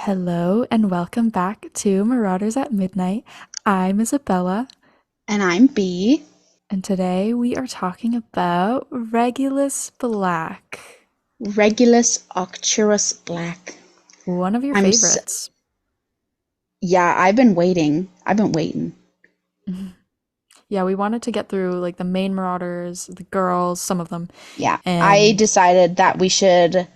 Hello and welcome back to Marauders at Midnight. I'm Isabella, And I'm B. and today we are talking about Regulus Black, Regulus Arcturus Black. one of your I'm s favorites. Yeah, I've been waiting. I've been waiting. Mhm. Yeah, we wanted to get through like the main Marauders, the girls, some of them, Yeah, I and decided that we should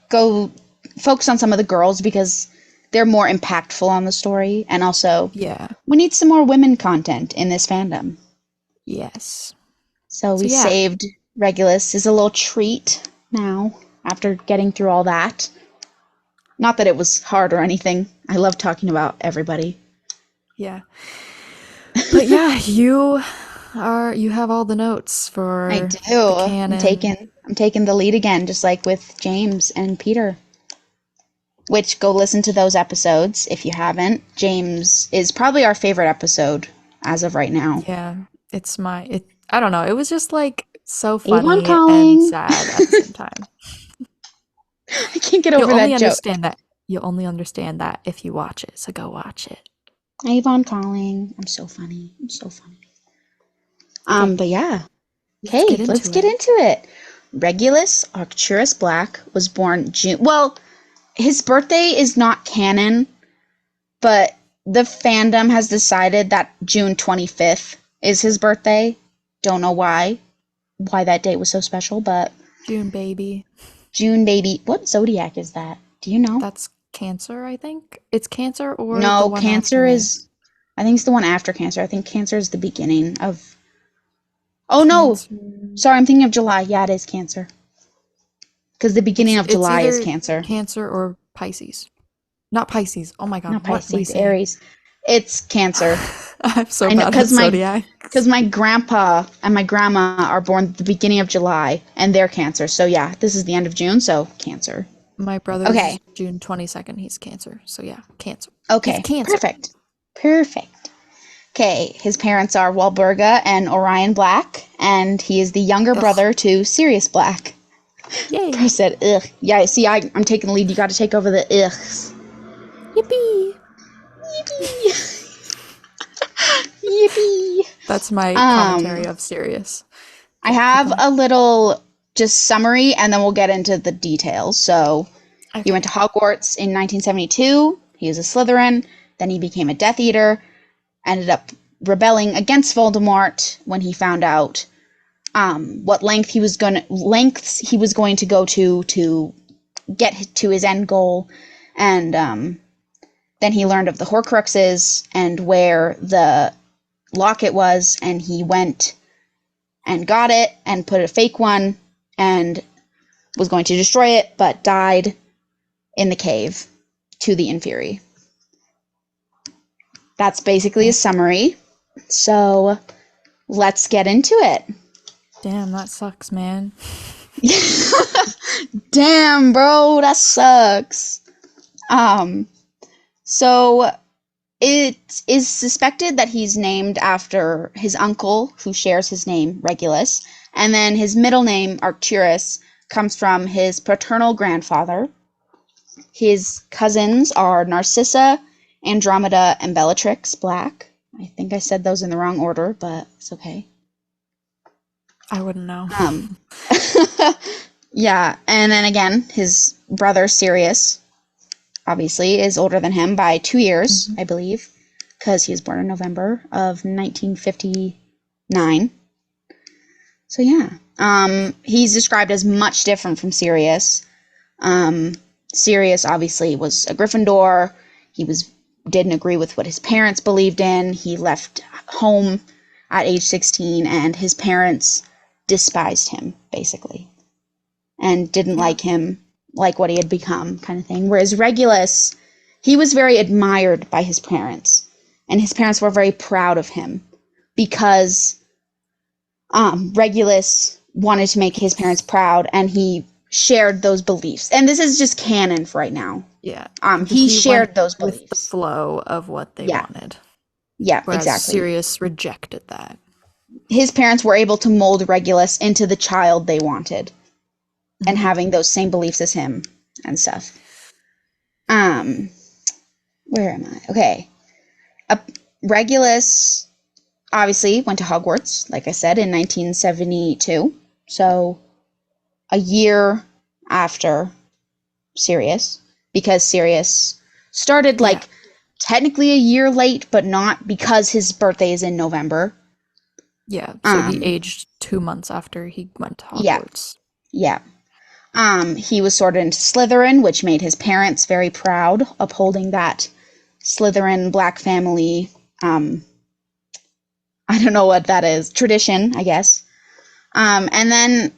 go focus on some of the girls because they're more impactful on the story. And also, yeah, we need some more women content in this fandom. yes. So So we yeah, saved Regulus as a little treat now after getting through all that. Not that it was hard or anything. I love talking about everybody. yeah. But yeah, you have all the notes I for do. the I'm canon. taking the lead again, just like with James and Peter. Which go listen to those episodes if you haven't. James is probably our favorite episode as of right now. Yeah, I don't know, it was just like so Avon funny and calling. sad at the same time. I can't get You'll over only that joke. understand that you'll only understand that if you watch it, so go watch it. Avon calling. I'm so funny. I'm so funny. Okay, But yeah. let's Okay, get let's into get it. into it. Regulus Arcturus Black was born June. Well, his birthday is not canon, but the fandom has decided that June 25th is his birthday. Don't know why that date was so special, but June baby. June baby. What zodiac is that? Do you know? That's Cancer, I think. It's Cancer or the No, one after it. I think it's the one after Cancer. I think Cancer is the beginning of. Oh no! Cancer. Sorry, I'm thinking of July. Yeah, it is Cancer. Because the beginning of It's July is either Cancer. Cancer or Pisces. Not Pisces. Oh my Not god, what am I Pisces, saying? Aries. It's Cancer. I'm so I know, bad at because zodiacs. my grandpa and my grandma are born at the beginning of July, and they're Cancer. So yeah, this is the end of June, so Cancer. My Okay, brother's June 22nd. He's Cancer. So yeah, Cancer. He's okay, Cancer. perfect, perfect. Okay, his parents are Walburga and Orion Black, and he is the younger Ugh. brother to Sirius Black. I Yay. said, ugh. Yeah, see, I'm taking the lead. You got to take over the ughs. Yippee. Yippee! Yippee! That's my Um, commentary of Sirius. I Okay, keep have going. a little just summary, and then we'll get into the details. So, he went Okay. to Hogwarts in 1972. He was a Slytherin. Then he became a Death Eater. Ended up rebelling against Voldemort when he found out what lengths he was going to go to get to his end goal, and then he learned of the Horcruxes and where the locket was, and he went and got it and put a fake one and was going to destroy it, but died in the cave to the Inferi. That's basically a Damn, summary. So let's get into it. damn, that sucks, man. Damn, bro, that sucks. Um, so it is suspected that he's named after his uncle, who shares his name, Regulus, and then his middle name, Arcturus, comes from his paternal grandfather. His cousins are Narcissa, Andromeda, and Bellatrix Black. I think I said those in the wrong order, but it's okay. I wouldn't know. Um, yeah, and then again, his brother Sirius, obviously, is older than him by 2 years, Mhm. I believe, because he was born in November of 1959. So yeah, he's described as much different from Sirius. Um, Sirius obviously was a Gryffindor. He was didn't agree with what his parents believed in. He left home at age 16, and his parents despised him basically and didn't Yeah. like him, like what he had become, kind of thing. Whereas Regulus, he was very admired by his parents, and his parents were very proud of him because Regulus wanted to make his parents He's proud, and he shared those beliefs. And this is just canon for right now. yeah. He He went shared those with the beliefs. flow of what they Yeah, wanted, yeah, whereas exactly. Sirius rejected that. His parents were able to mold Regulus into the child they wanted and Mhm. having those same beliefs as him and stuff. Um, where am I? Okay. Uh, Regulus obviously went to Hogwarts, like I said, in 1972. So a year after Sirius, because Sirius started Yeah. like technically a year late, but not because his birthday is in November. Yeah. So he Um, aged 2 months after he went to yeah, Hogwarts. yeah. He was sorted into Slytherin, which made his parents very proud, upholding that Slytherin black family. Um, I don't know what that is. Tradition, I guess. And then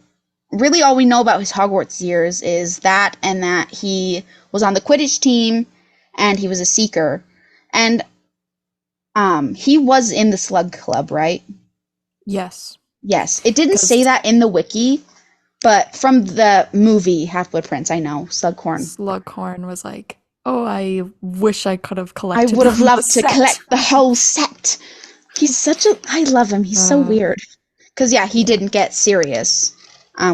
really all we know about his Hogwarts years is that and that he was on the Quidditch team and he was a seeker. And he was in the Slug Club, right? Yes. Yes. It didn't say Because that in the wiki, but from the movie Half-Blood Prince, I know Slughorn. Slughorn was like, "Oh, I wish I could have I collected would have the loved to set." collect the whole set. He's such a. I love him. He's so Uh, weird. Because, yeah, he yeah. didn't get serious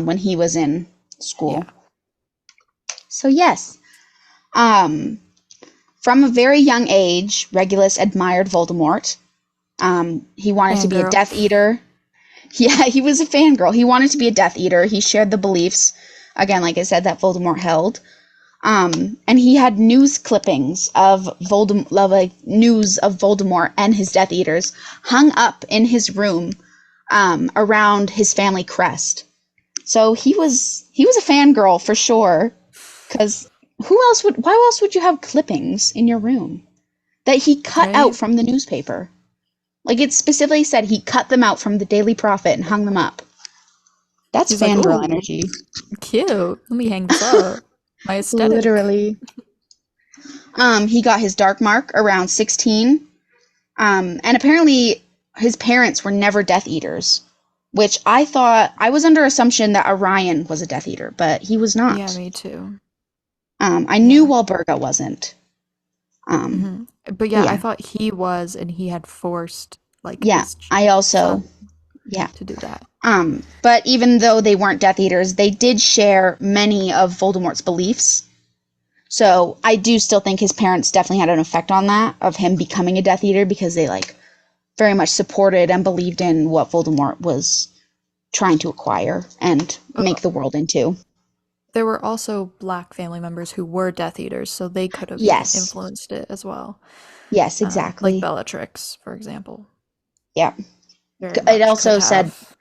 when he was in school. Yeah. So, yes. Um, from a very young age, Regulus admired Voldemort. He wanted to be a Fangirl. Death Eater. Yeah, he was a fangirl. He wanted to be a Death Eater. He shared the beliefs, again, like I said, that Voldemort held. And he had news clippings of news of Voldemort and his Death Eaters hung up in his room, around his family crest. So he was a fangirl for sure. Because why else would you have clippings in your room that he cut out Right? from the newspaper? Like it specifically said he cut them out from the Daily Prophet and hung them up. That's He's like, fangirl "Oh, energy. cute. Let me hang this up. My aesthetic." Literally. He got his dark mark around 16. And apparently his parents were never Death Eaters, which I was under assumption that Orion was a Death Eater, but he was Yeah, not. me too. I knew Yeah. Walburga wasn't. Um, hmm But but yeah, I yeah, thought he was, and he had forced like yeah, his I also, son yeah. to do that. But even though they weren't Death Eaters, they did share many of Voldemort's beliefs. So I do still think his parents definitely had an effect on that, of him becoming a Death Eater, because they like very much supported and believed in what Voldemort was trying to acquire and make But the world into. there were also black family members who were Death Eaters, so they could have even Yes. influenced it as well. Yes, Like exactly. Bellatrix, for example, Yeah. very It much could also said, have.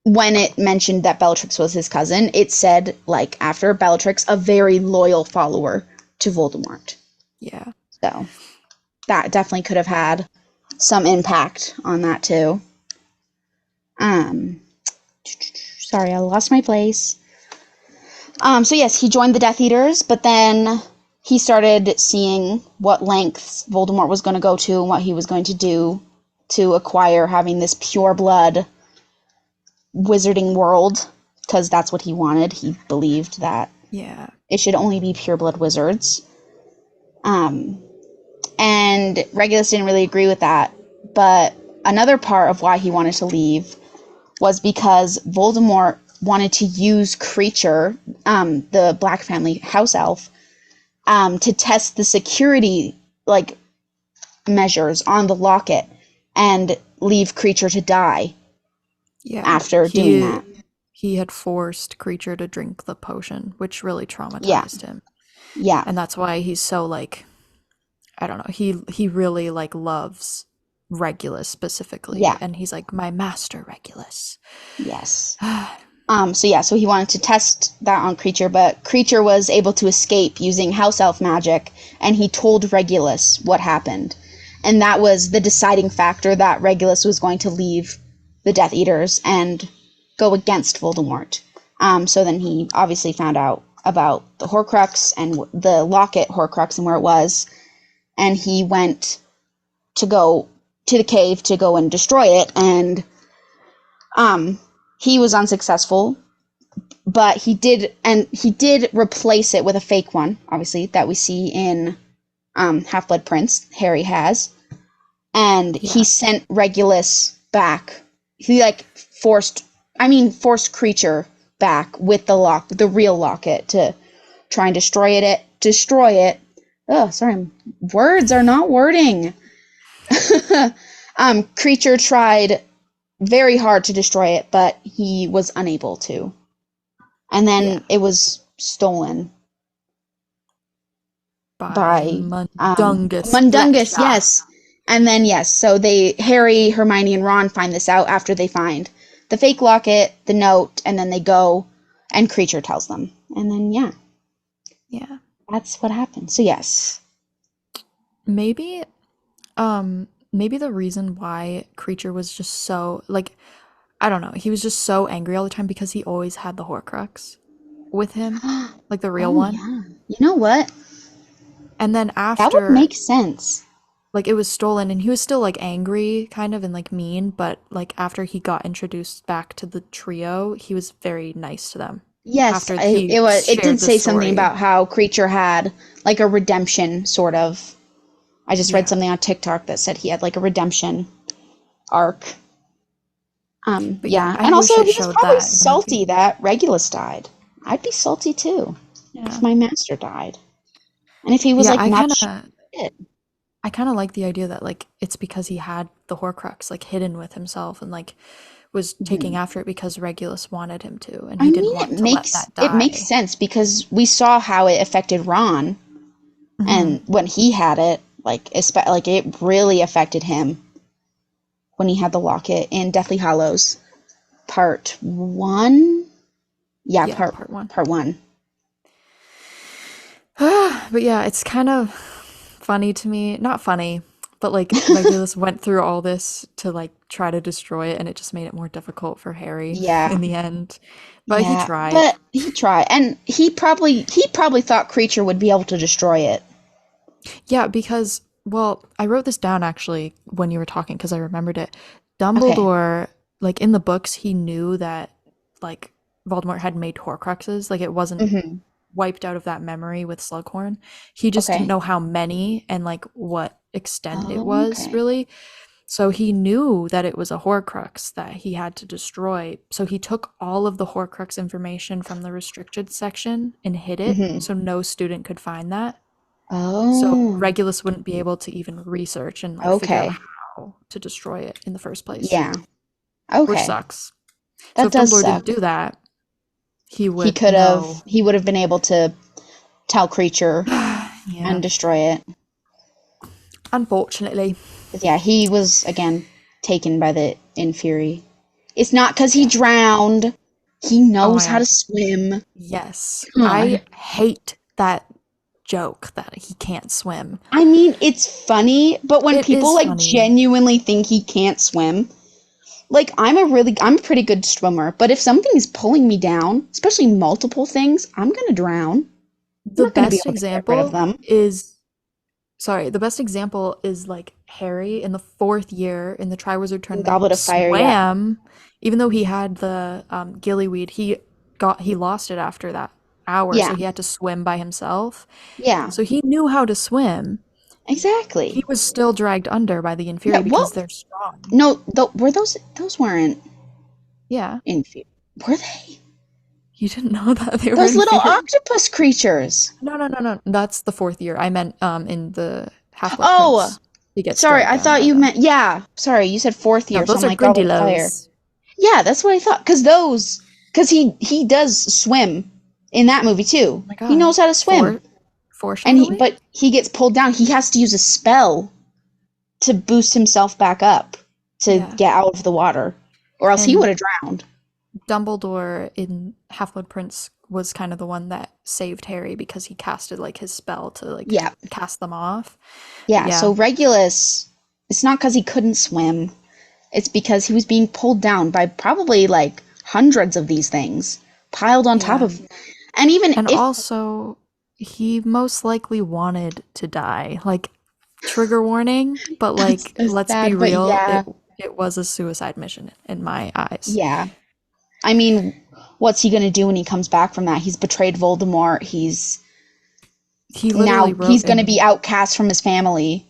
when it mentioned that Bellatrix was his cousin, it said, like, after Bellatrix, a very loyal follower to Voldemort. Yeah. So that definitely could have had some impact on that too. Um, sorry, I lost my place. So yes, he joined the Death Eaters, but then he started seeing what lengths Voldemort was going to go to and what he was going to do to acquire having this pure blood wizarding world, because that's what he wanted. He believed that Yeah. it should only be pure blood wizards. Um, and Regulus didn't really agree with that, but another part of why he wanted to leave was because Voldemort wanted to use Creature, the Black family house elf, to test the security like measures on the locket and leave Creature to die Yeah. after doing He that. he had forced Creature to drink the potion, which really Yeah, traumatized him. yeah, And that's why he's so like, I don't know, he really like loves Regulus specifically, yeah, and he's like, my master Regulus. yes. So he wanted to test that on Creature, but Creature was able to escape using house elf magic, and he told Regulus what happened. And that was the deciding factor that Regulus was going to leave the Death Eaters and go against Voldemort. So then he obviously found out about the Horcrux and the locket Horcrux and where it was, and he went to go to the cave to go and destroy it, and um, he was unsuccessful, but he did replace it with a fake one, obviously, that we see in Half-Blood Prince. Harry has, and he Yeah. sent Regulus back. He like forced Creature back with the real locket, to try and destroy it. Oh, sorry, words are not wording. Creature tried very hard to destroy it, but he was unable to. And Yeah, then it was stolen by by Mundungus Mundungus, Fletcher. yes. And then yes, so they Harry, Hermione, and Ron find this out after they find the fake locket, the note, and then they go and Creature tells them. And then yeah, Yeah. that's what happened. So yes. Maybe maybe the reason why Creature was just so like I don't know, he was just so angry all the time because he always had the Horcrux with him, like the real Oh one. yeah. You know what? And then That would after make sense. like it was stolen and he was still like angry kind of and like mean, but like after he got introduced back to the trio, he was very nice to them Yes, after he it did shared the say something story. about how Creature had like a redemption sort of. I just read Yeah. something on TikTok that said he had like a redemption arc. But yeah, Yeah, I and wish also it he was showed probably that in the movie. salty that Regulus died. I'd be salty too if Yeah. my master died, and if he But was yeah, like not shit. I kind of like the idea that like it's because he had the Horcrux like hidden with himself and like was taking Mhm. after it because Regulus wanted him to and I he didn't mean, want to let that it makes die. sense because we saw how it affected Ron, Hmm. and when he had it, like it really affected him when he had the locket in Deathly Hallows Part One. Yeah, Yeah, part one. part one. But yeah, it's kind of funny to me. Not funny, but like Regulus went through all this to like try to destroy it and it just made it more difficult for Harry Yeah, in the end. But he yeah, tried. but he tried, and he probably thought Creature would be able to destroy it. Yeah, because, well, I wrote this down actually when you were talking because I remembered it. Okay. Dumbledore, like in the books, he knew that like Voldemort had made Horcruxes. Like it wasn't Hmm. wiped out of that memory with Slughorn. He just didn't Okay. know how many and like what extent it Oh, was okay. really. So he knew that it was a Horcrux that he had to destroy. So he took all of the Horcrux information from the restricted section and hid it Hmm. so no student could find that. So Oh, Regulus wouldn't be able to even research and like figure out okay. how to destroy it in the first place, Yeah. which Okay. sucks. So That if does Dumbledore didn't suck. do that, he would know. He would have been able to tell Creature and Yeah, destroy it. unfortunately. But yeah, he was again taken by the Inferi. It's not because he Yeah. drowned. He Oh my knows how to god. swim. Yes. I God. hate that joke that he can't swim. I mean, it's funny, but when It people is like funny. genuinely think he can't swim, like I'm a pretty good swimmer, but if something's pulling me down, especially multiple things, I'm gonna drown. I'm The not gonna be best able to get rid of example them. is sorry, the best example is like Harry in the fourth year in the Triwizard In Tournament Goblet of Fire, yeah. swam, even though he had the gillyweed, he lost it after that hour, so Yeah. he had to swim by himself. Yeah. So he knew how to swim. He Exactly. was still dragged under by the Yeah, Inferi because well, they're strong. no, were those weren't Yeah. inferior. Were they? You didn't know that they were Those little inferior? octopus creatures. No, no, no, no. That's the fourth year. I meant in the Half-Blood Oh, Prince. He gets sorry, dragged I down thought by you them. meant, yeah, sorry, you said fourth No, year, so those I'm are like Goblet of Fire. Grindylows. Yeah, that's what I thought. Because he does swim in that movie Oh too. my He god. knows how to swim, Foreshadowing? but he gets pulled down. He has to use a spell to boost himself back up to Yeah. get out of the water, or else he And would have drowned. Dumbledore in Half-Blood Prince was kind of the one that saved Harry because he casted like his spell to like Yeah, cast them off. But yeah. yeah, So Regulus, it's not because he couldn't swim. It's because he was being pulled down by probably like hundreds of these things piled on top yeah. of. And even And if also he most likely wanted to die. Like trigger warning, but that's like let's be sad, but real, yeah, it was a suicide mission in my eyes. yeah. I mean, what's he gonna do when he comes back from that? He's betrayed Voldemort. He literally wrote He's gonna in be outcast from his family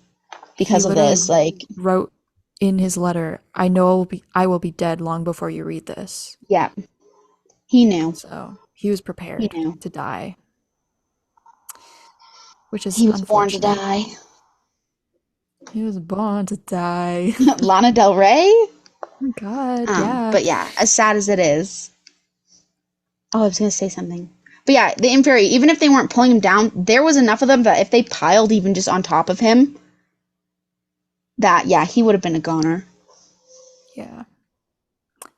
he because of literally this. Like, wrote in his letter, I will be dead long before you read this. yeah, he knew. So he was He prepared knew. to die. which is He was born to unfortunate. die. He was born to die. Lana Del Rey. Oh my God, yeah. But yeah, as sad as it is. Oh, I was gonna say something. But yeah, the inferi, even if they weren't pulling him down, there was enough of them that if they piled even just on top of him, that yeah, he would have been a goner. Yeah.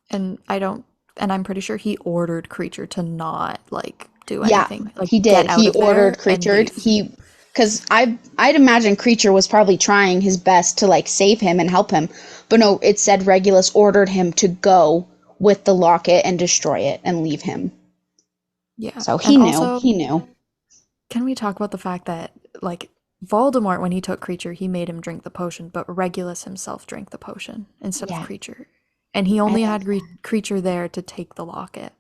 And I don't, and I'm pretty sure he ordered Creature to not like do Yeah, anything, like he get did. out He of there ordered and Creature. leave. Because I'd imagine Creature was probably trying his best to like save him and help him, but no, it said Regulus ordered him to go with the locket and destroy it and leave him. Yeah. So And he knew. also, He knew. can we talk about the fact that like Voldemort, when he took Creature, he made him drink the potion, but Regulus himself drank the potion instead of Yeah, Creature. And he I only love had that. Creature there to take the locket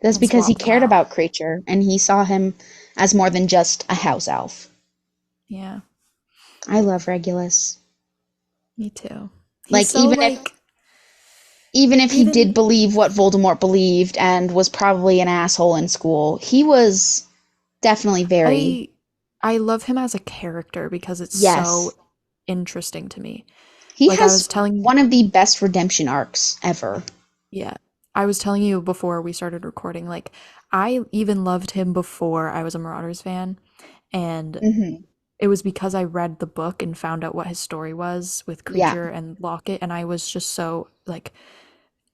That's and because he swap them cared out. about Creature and he saw him as more than just a house elf. Yeah, I love Regulus. me too. He's Like so like, even if he even did believe what Voldemort believed and was probably an asshole in school, he was definitely very I I love him as a character because it's so yes. interesting to me. He Like I has was telling, one of the best redemption arcs ever. yeah, I was telling you before we started recording, like I even loved him before I was a Marauders fan, and Hmm. it was because I read the book and found out what his story was with Yeah. Creature and Locket, and I was just so like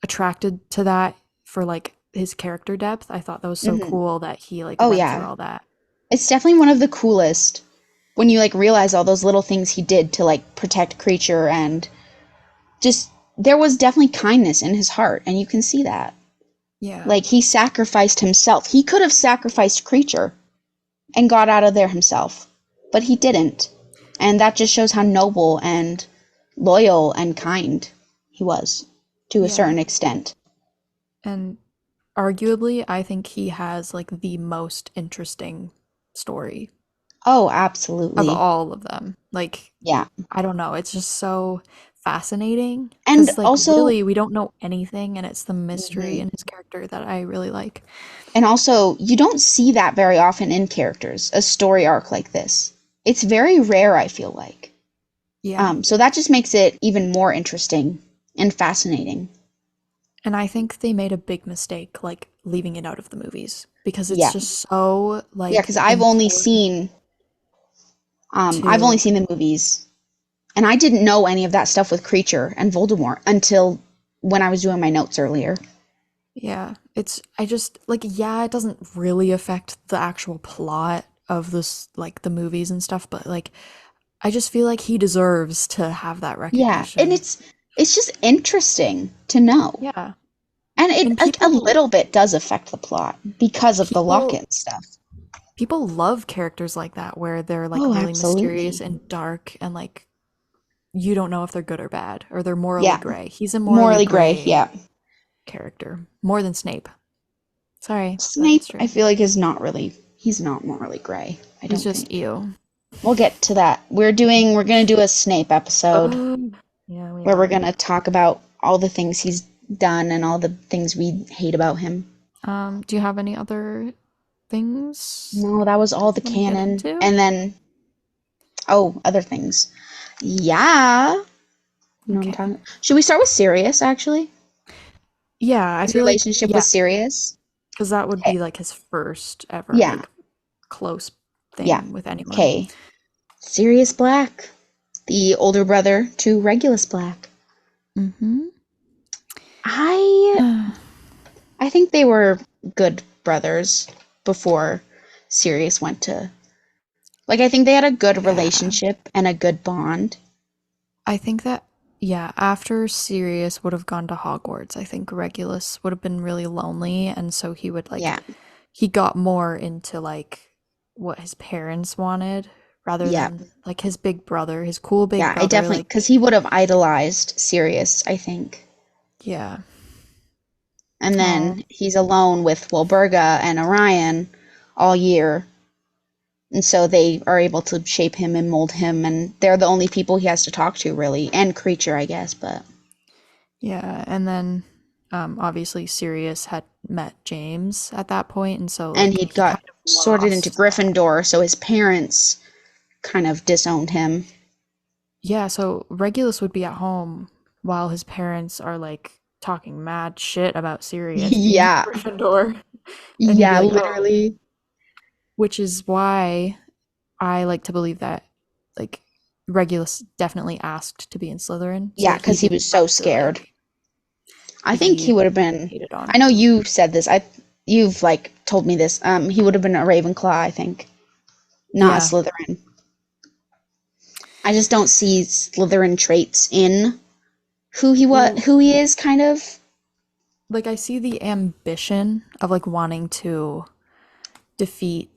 attracted to that for like his character depth. I thought that was so Hmm. cool that he like Oh went through yeah. all that. It's definitely one of the coolest when you like realize all those little things he did to like protect Creature and just there was definitely kindness in his heart and you can see that. Yeah. Like he sacrificed himself. He could have sacrificed Creature and got out of there himself, but he didn't. And that just shows how noble and loyal and kind he was to a Yeah. certain extent. And arguably, I think he has like the most interesting story Oh, of absolutely. all of them. Like, Yeah. I don't know, it's just so fascinating And because like also, really we don't know anything and it's the mystery mhm. in his character that I really like. And also, you don't see that very often in characters, a story arc like this. It's very rare, I feel like. Yeah. So that just makes it even more interesting and fascinating. And I think they made a big mistake like leaving it out of the movies because it's Yeah. just so Yeah, like because important I've only to, seen the movies. And I didn't know any of that stuff with Creature and Voldemort until when I was doing my notes earlier. yeah, it's I just like yeah, it doesn't really affect the actual plot of this like the movies and stuff, but like I just feel like he deserves to have that Yeah, and recognition. it's just interesting to know. Yeah. And it And like a little bit does affect the plot because of the people locket stuff. people love characters like that where they're like Oh, really mysterious absolutely. and dark and like you don't know if they're good or bad or they're morally Yeah, gray. He's a morally morally gray. gray Yeah. character, more than Snape. Sorry, but it's Snape, I true. feel like he's not morally gray, I He's don't just think. you. We'll get to that. We're going to do a Snape episode Yeah, we where we're are. going to talk about all the things he's done and all the things we hate about him. Do you have any other things No, that was all the you want to get canon. into? And then, oh, other things. Yeah. You know what I'm Okay. talking. Should we start with Sirius, actually? Yeah, I His feel like relationship yeah, with Sirius? because that would Okay. be like his first ever Yeah. like close Yeah. thing with anyone. Okay. Sirius Black, the older brother to Regulus Black. Mm-hmm. I I think they were good brothers before Sirius went to like I think they had a good Yeah. relationship and a good bond. I think that yeah, after Sirius would have gone to Hogwarts, I think Regulus would have been really lonely and so he would like Yeah. he got more into like what his parents wanted rather Yeah. than like his big brother, his cool big Yeah, I brother definitely cuz like he would have idolized Sirius, I think. yeah. And Oh, then he's alone with Wilburga and Orion all year. And so they are able to shape him and mold him, and they're the only people he has to talk to, really, and Creature, I guess. But yeah, and then obviously Sirius had met James at that point and so and like he'd he kind got of sorted into lost. Gryffindor, so his parents kind of disowned him. Yeah, so Regulus would be at home while his parents are like talking mad shit about Sirius being in Yeah, Gryffindor. And he'd be yeah, like, oh, literally. which is why I like to believe that like Regulus definitely asked to be in Slytherin so Yeah, that he because he didn't was so have to scared. like I think he be would have been. hated I on. know you said this. You've like told me this. He would have been a Ravenclaw, I think, not a Yeah. Slytherin. I just don't see Slytherin traits in Well, who he is, kind of. like I see the ambition of like wanting to defeat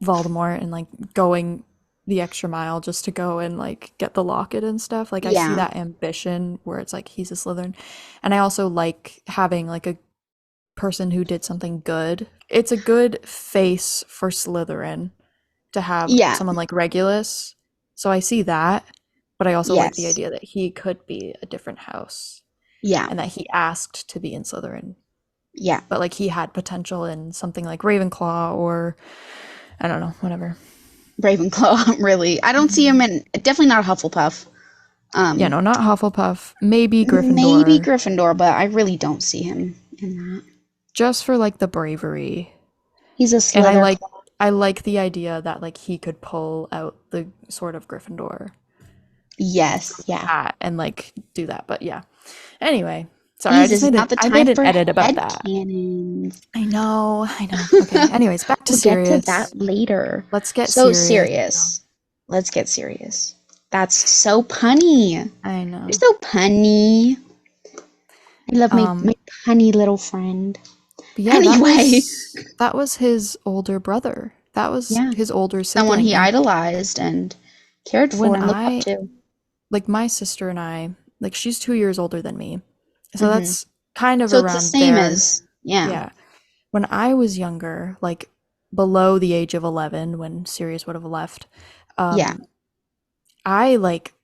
Voldemort and like going the extra mile just to go and like get the locket and stuff. Like I see Yeah, that ambition where it's like he's a Slytherin. And I also like having like a person who did something good. It's a good face for Slytherin to have yeah, someone like Regulus. So I see that, but I also like the yes, idea that he could be a different house yeah, and that he asked to be in Slytherin. yeah. But like he had potential in something like Ravenclaw or I don't know, whatever. Ravenclaw, really. I don't see him Mhm. in definitely not a Hufflepuff. Yeah, Um, no, not Hufflepuff. Maybe maybe Gryffindor, Gryffindor, but I really don't see him in that. just for like the bravery. He's a And Slither. I like the idea that like he could pull out the sword of Gryffindor Yes, from the yeah. hat and like do that. But yeah. Anyway, sorry, Jesus, not the I time made an for edit about head that. cannons. I know. Okay. Anyways, back to We'll get to serious. that later. Let's get So serious. serious. Let's get serious. That's so punny. I You're know. so punny. I love Um, my punny little friend. but yeah, Anyway, that was his older brother. That was yeah. his older Someone sibling. he And idolized and cared for when and looked up I to. like my sister and I, like she's 2 years older than me. So Hmm. that's kind of So it's the around same there. as, yeah, Yeah. When I was younger, like below the age of 11, when Sirius would have left, yeah, um, I like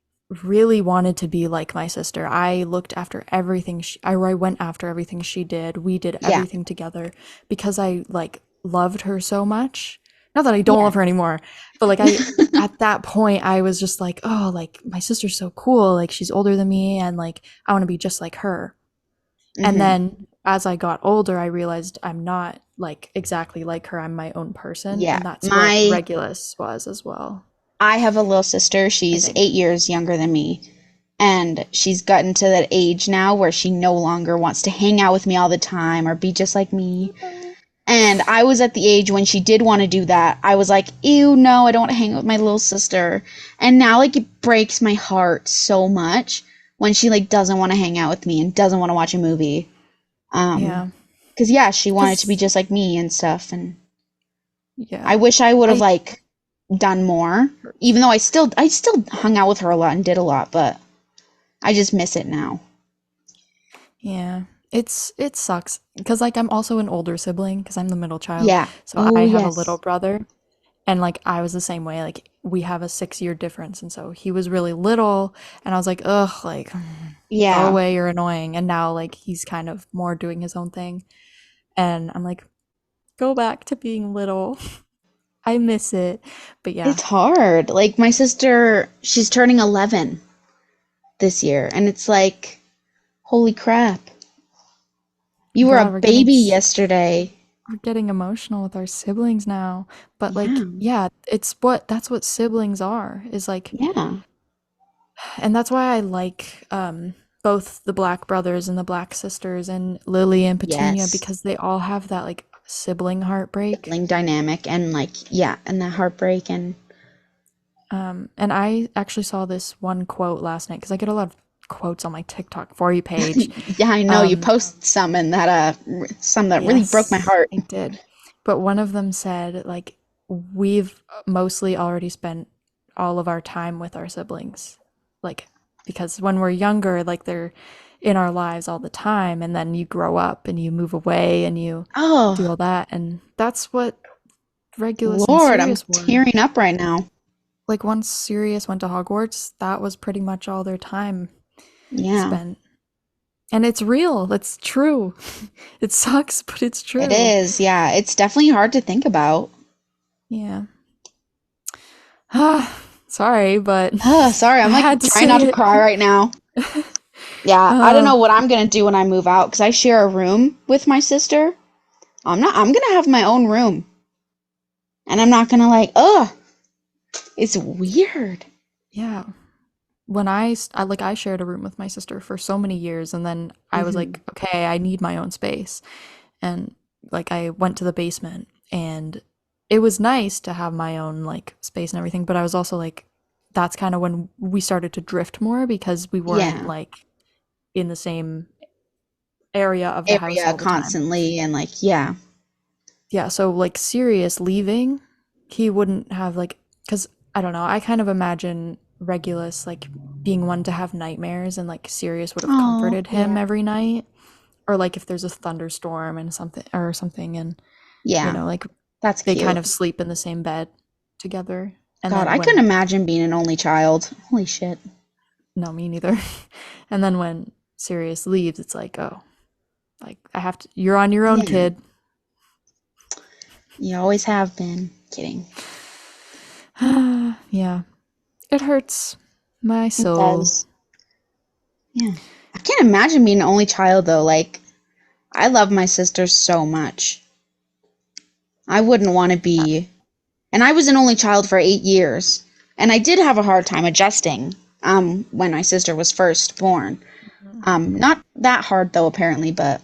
really wanted to be like my sister. I looked after everything I went after everything she did. We did yeah, everything together because I like loved her so much. Not that I don't yeah. love her anymore, but like I at that point I was just like, "Oh, like my sister's so cool. Like she's older than me and like I want to be just like her." And Hmm. then as I got older, I realized I'm not like exactly like her. I'm my own person, Yeah. and that's what My Regulus was as well, I have a little sister. I She's think. 8 years younger than me. And she's gotten to that age now where she no longer wants to hang out with me all the time or be just like me. And I was at the age when she did want to do that. I was like, ew, no, I don't want to hang out with my little sister. And now, like, it breaks my heart so much when she, like, doesn't want to hang out with me and doesn't want to watch a movie. Yeah, Because, yeah, she wanted to be because just like me and stuff. And I yeah, wish I would have, I like, done more. Even though I still hung out with her a lot and did a lot, but I just miss it now. yeah, it sucks because like I'm also an older sibling because I'm the middle child, Yeah. so Oh, I have a little yes. brother, and like I was the same way. Like we have a 6 year difference, and so he was really little, and I was like, ugh, like go Yeah. away, you're annoying. And now like he's kind of more doing his own thing, and I'm like, go back to being little. I miss it. But yeah, It's hard. Like, my sister, she's turning 11 this year, and it's like, holy crap. You were a God, baby yesterday. we're getting emotional with our siblings now. But like, Yeah. yeah, that's what siblings are. Is like, Yeah. and that's why I like both the Black brothers and the Black sisters and Lily and Petunia Yes. because they all have that like sibling heartbreak. Sibling dynamic and, like, yeah, and the heartbreak and And I actually saw this one quote last night because I get a lot of quotes on my TikTok for you page. yeah, I know you Um, post some and that some that really broke my Yes, heart. I did. But one of them said, like, we've mostly already spent all of our time with our siblings. Like, because when we're younger, like, they're in our lives all the time. And then you grow up and you move away and you do Oh, all that. And that's what Regulus and Lord, I'm Sirius were. tearing up right now. Like, once Sirius went to Hogwarts, that was pretty much all their time Yeah. spent. And it's real. It's true. It sucks, but it's It true. is, yeah. It's definitely hard to think about. Yeah. Sorry, but Sorry, I I'm like had to trying not say to it. cry right now. Yeah, I don't Uh, know what I'm gonna do when I move out because I share a room with my sister. I'm gonna have my own room. And I'm not gonna like, ugh, it's weird. yeah. When I shared a room with my sister for so many years, and then I was Hmm. like, okay, I need my own space. And like I went to the basement, and it was nice to have my own like space and everything, but I was also like, that's kind of when we started to drift more because we weren't Yeah. like in the same area of the house Area all the time. constantly and like, yeah. Yeah, so like Sirius leaving, he wouldn't have like, because I don't know, I kind of imagine Regulus like being one to have nightmares, and like Sirius would have Oh, comforted him yeah. every night, or like if there's a thunderstorm and something, and Yeah. like That's they kind cute. of sleep in the same bed together. And God, then I couldn't when, imagine being an only child. Holy shit. no, me neither. And then when Sirius leaves, it's like, oh, like I have to, you're on your own, Yeah. kid. You always have been. Kidding. Yeah, it hurts my It soul. does. Yeah. I can't imagine being an only child though. Like, I love my sister so much. I wouldn't want to be. And I was an only child for 8 years. And I did have a hard time adjusting when my sister was first born. Not that hard though, apparently, but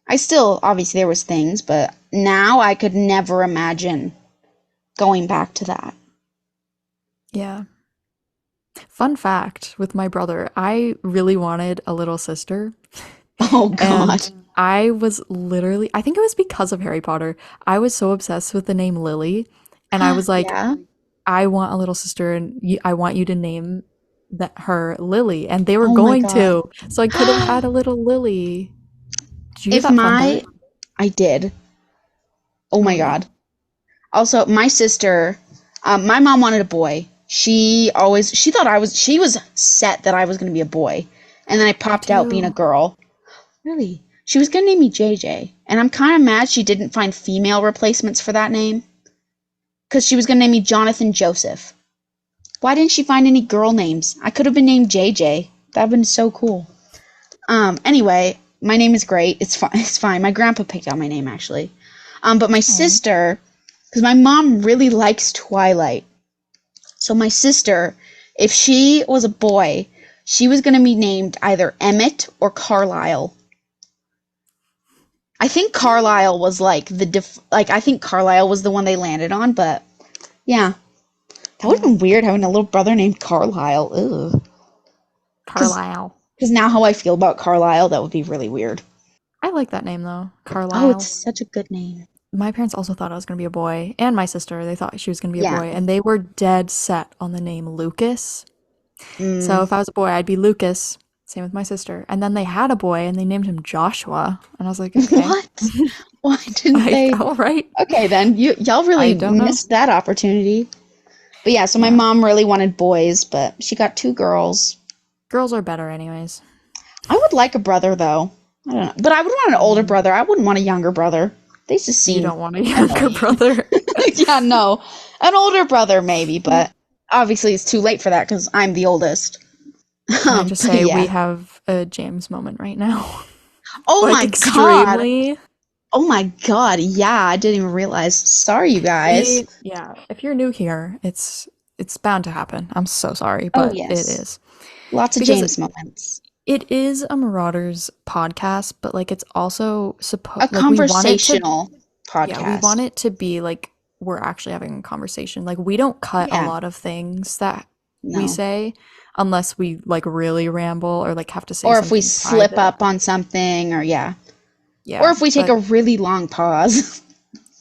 I still, obviously, there was things, but now I could never imagine going back to that. Yeah. Fun fact with my brother, I really wanted a little sister. Oh, And God. I was literally, I think it was because of Harry Potter. I was so obsessed with the name Lily. And I was like, Yeah. I want a little sister, and I want you to name her Lily. And they were Oh, my going God. to. So I could have had a little Lily. Did you hear If that fun fact? I did. Oh, Oh, my yeah. God. Also, my sister, my mom wanted a boy. She thought she was set that I was going to be a boy. And then I Me popped out being a too. girl. Really? She was going to name me JJ. And I'm kind of mad she didn't find female replacements for that name. Because she was going to name me Jonathan Joseph. Why didn't she find any girl names? I could have been named JJ. That would have been so cool. Anyway, my name is great. It's fine. It's fine. My grandpa picked out my name actually. But my Oh, sister, because my mom really likes Twilight. So my sister, if she was a boy, she was going to be named either Emmett or Carlisle. I think Carlisle was like I think Carlisle was the one they landed on, but yeah. That would have yeah. been weird having a little brother named Carlisle. Ugh. Cuz Carlisle. now how I feel about Carlisle, that would be really weird. I like that name though. Oh, it's Carlisle. such a good name. My parents also thought I was going to be a boy, and my sister, they thought she was going to be a Yeah. boy, and they were dead set on the name Lucas. So Mm. if I was a boy, I'd be Lucas. Same with my sister. And then they had a boy and they named him Joshua. And I was like, okay. What? Why didn't Like, they? all right. Okay, then y'all I really don't know. missed that opportunity. But yeah, so my Yeah. mom really wanted boys, but she got two girls. Girls are better, anyways. I would like a brother though. I don't know, but I would want an older Mm, brother. I wouldn't want a younger brother. They just you seem don't want a younger annoying. brother. Yeah, no, an older brother maybe, but obviously it's too late for that because I'm the oldest. Can I just But say we yeah. have a James moment right now? Oh Like, my god. extremely. Oh my god. Yeah, I didn't even realize. Sorry, you guys. Yeah, if you're new here, it's bound to happen. I'm so sorry, Oh but it yes, is. lots of Because James moments. it is a Marauders podcast, but like it's also A supposed like we want it to, conversational yeah, we want podcast. it to be like we're actually having a conversation. Like we don't cut a Yeah. lot of things that we No. say unless we like really ramble or like have to say Or if we something slip private. up on something, or yeah. Or Yeah, if we take but a really long pause.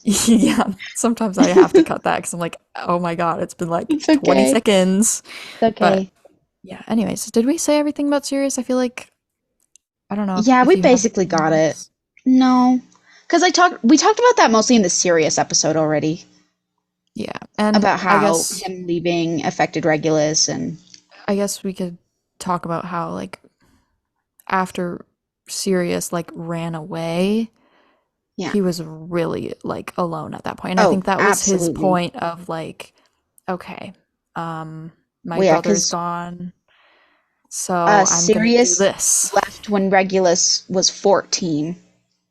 yeah, sometimes I have to cut that because I'm like, oh my God, it's been like It's 20 okay. seconds. It's But okay. yeah, anyways, did we say everything about Sirius? I feel like I don't know Yeah, if we you have basically anything got it. else. No. Because we talked about that mostly in the serious episode already. Yeah, and About how him leaving affected Regulus and I guess we could talk about how like after Sirius like ran away, Yeah. he was really like alone at that point. And I Oh, think that was his absolutely. point of like, okay, my Well, yeah, brother's because gone, so I'm gonna do Sirius this. left when Regulus was 14-ish.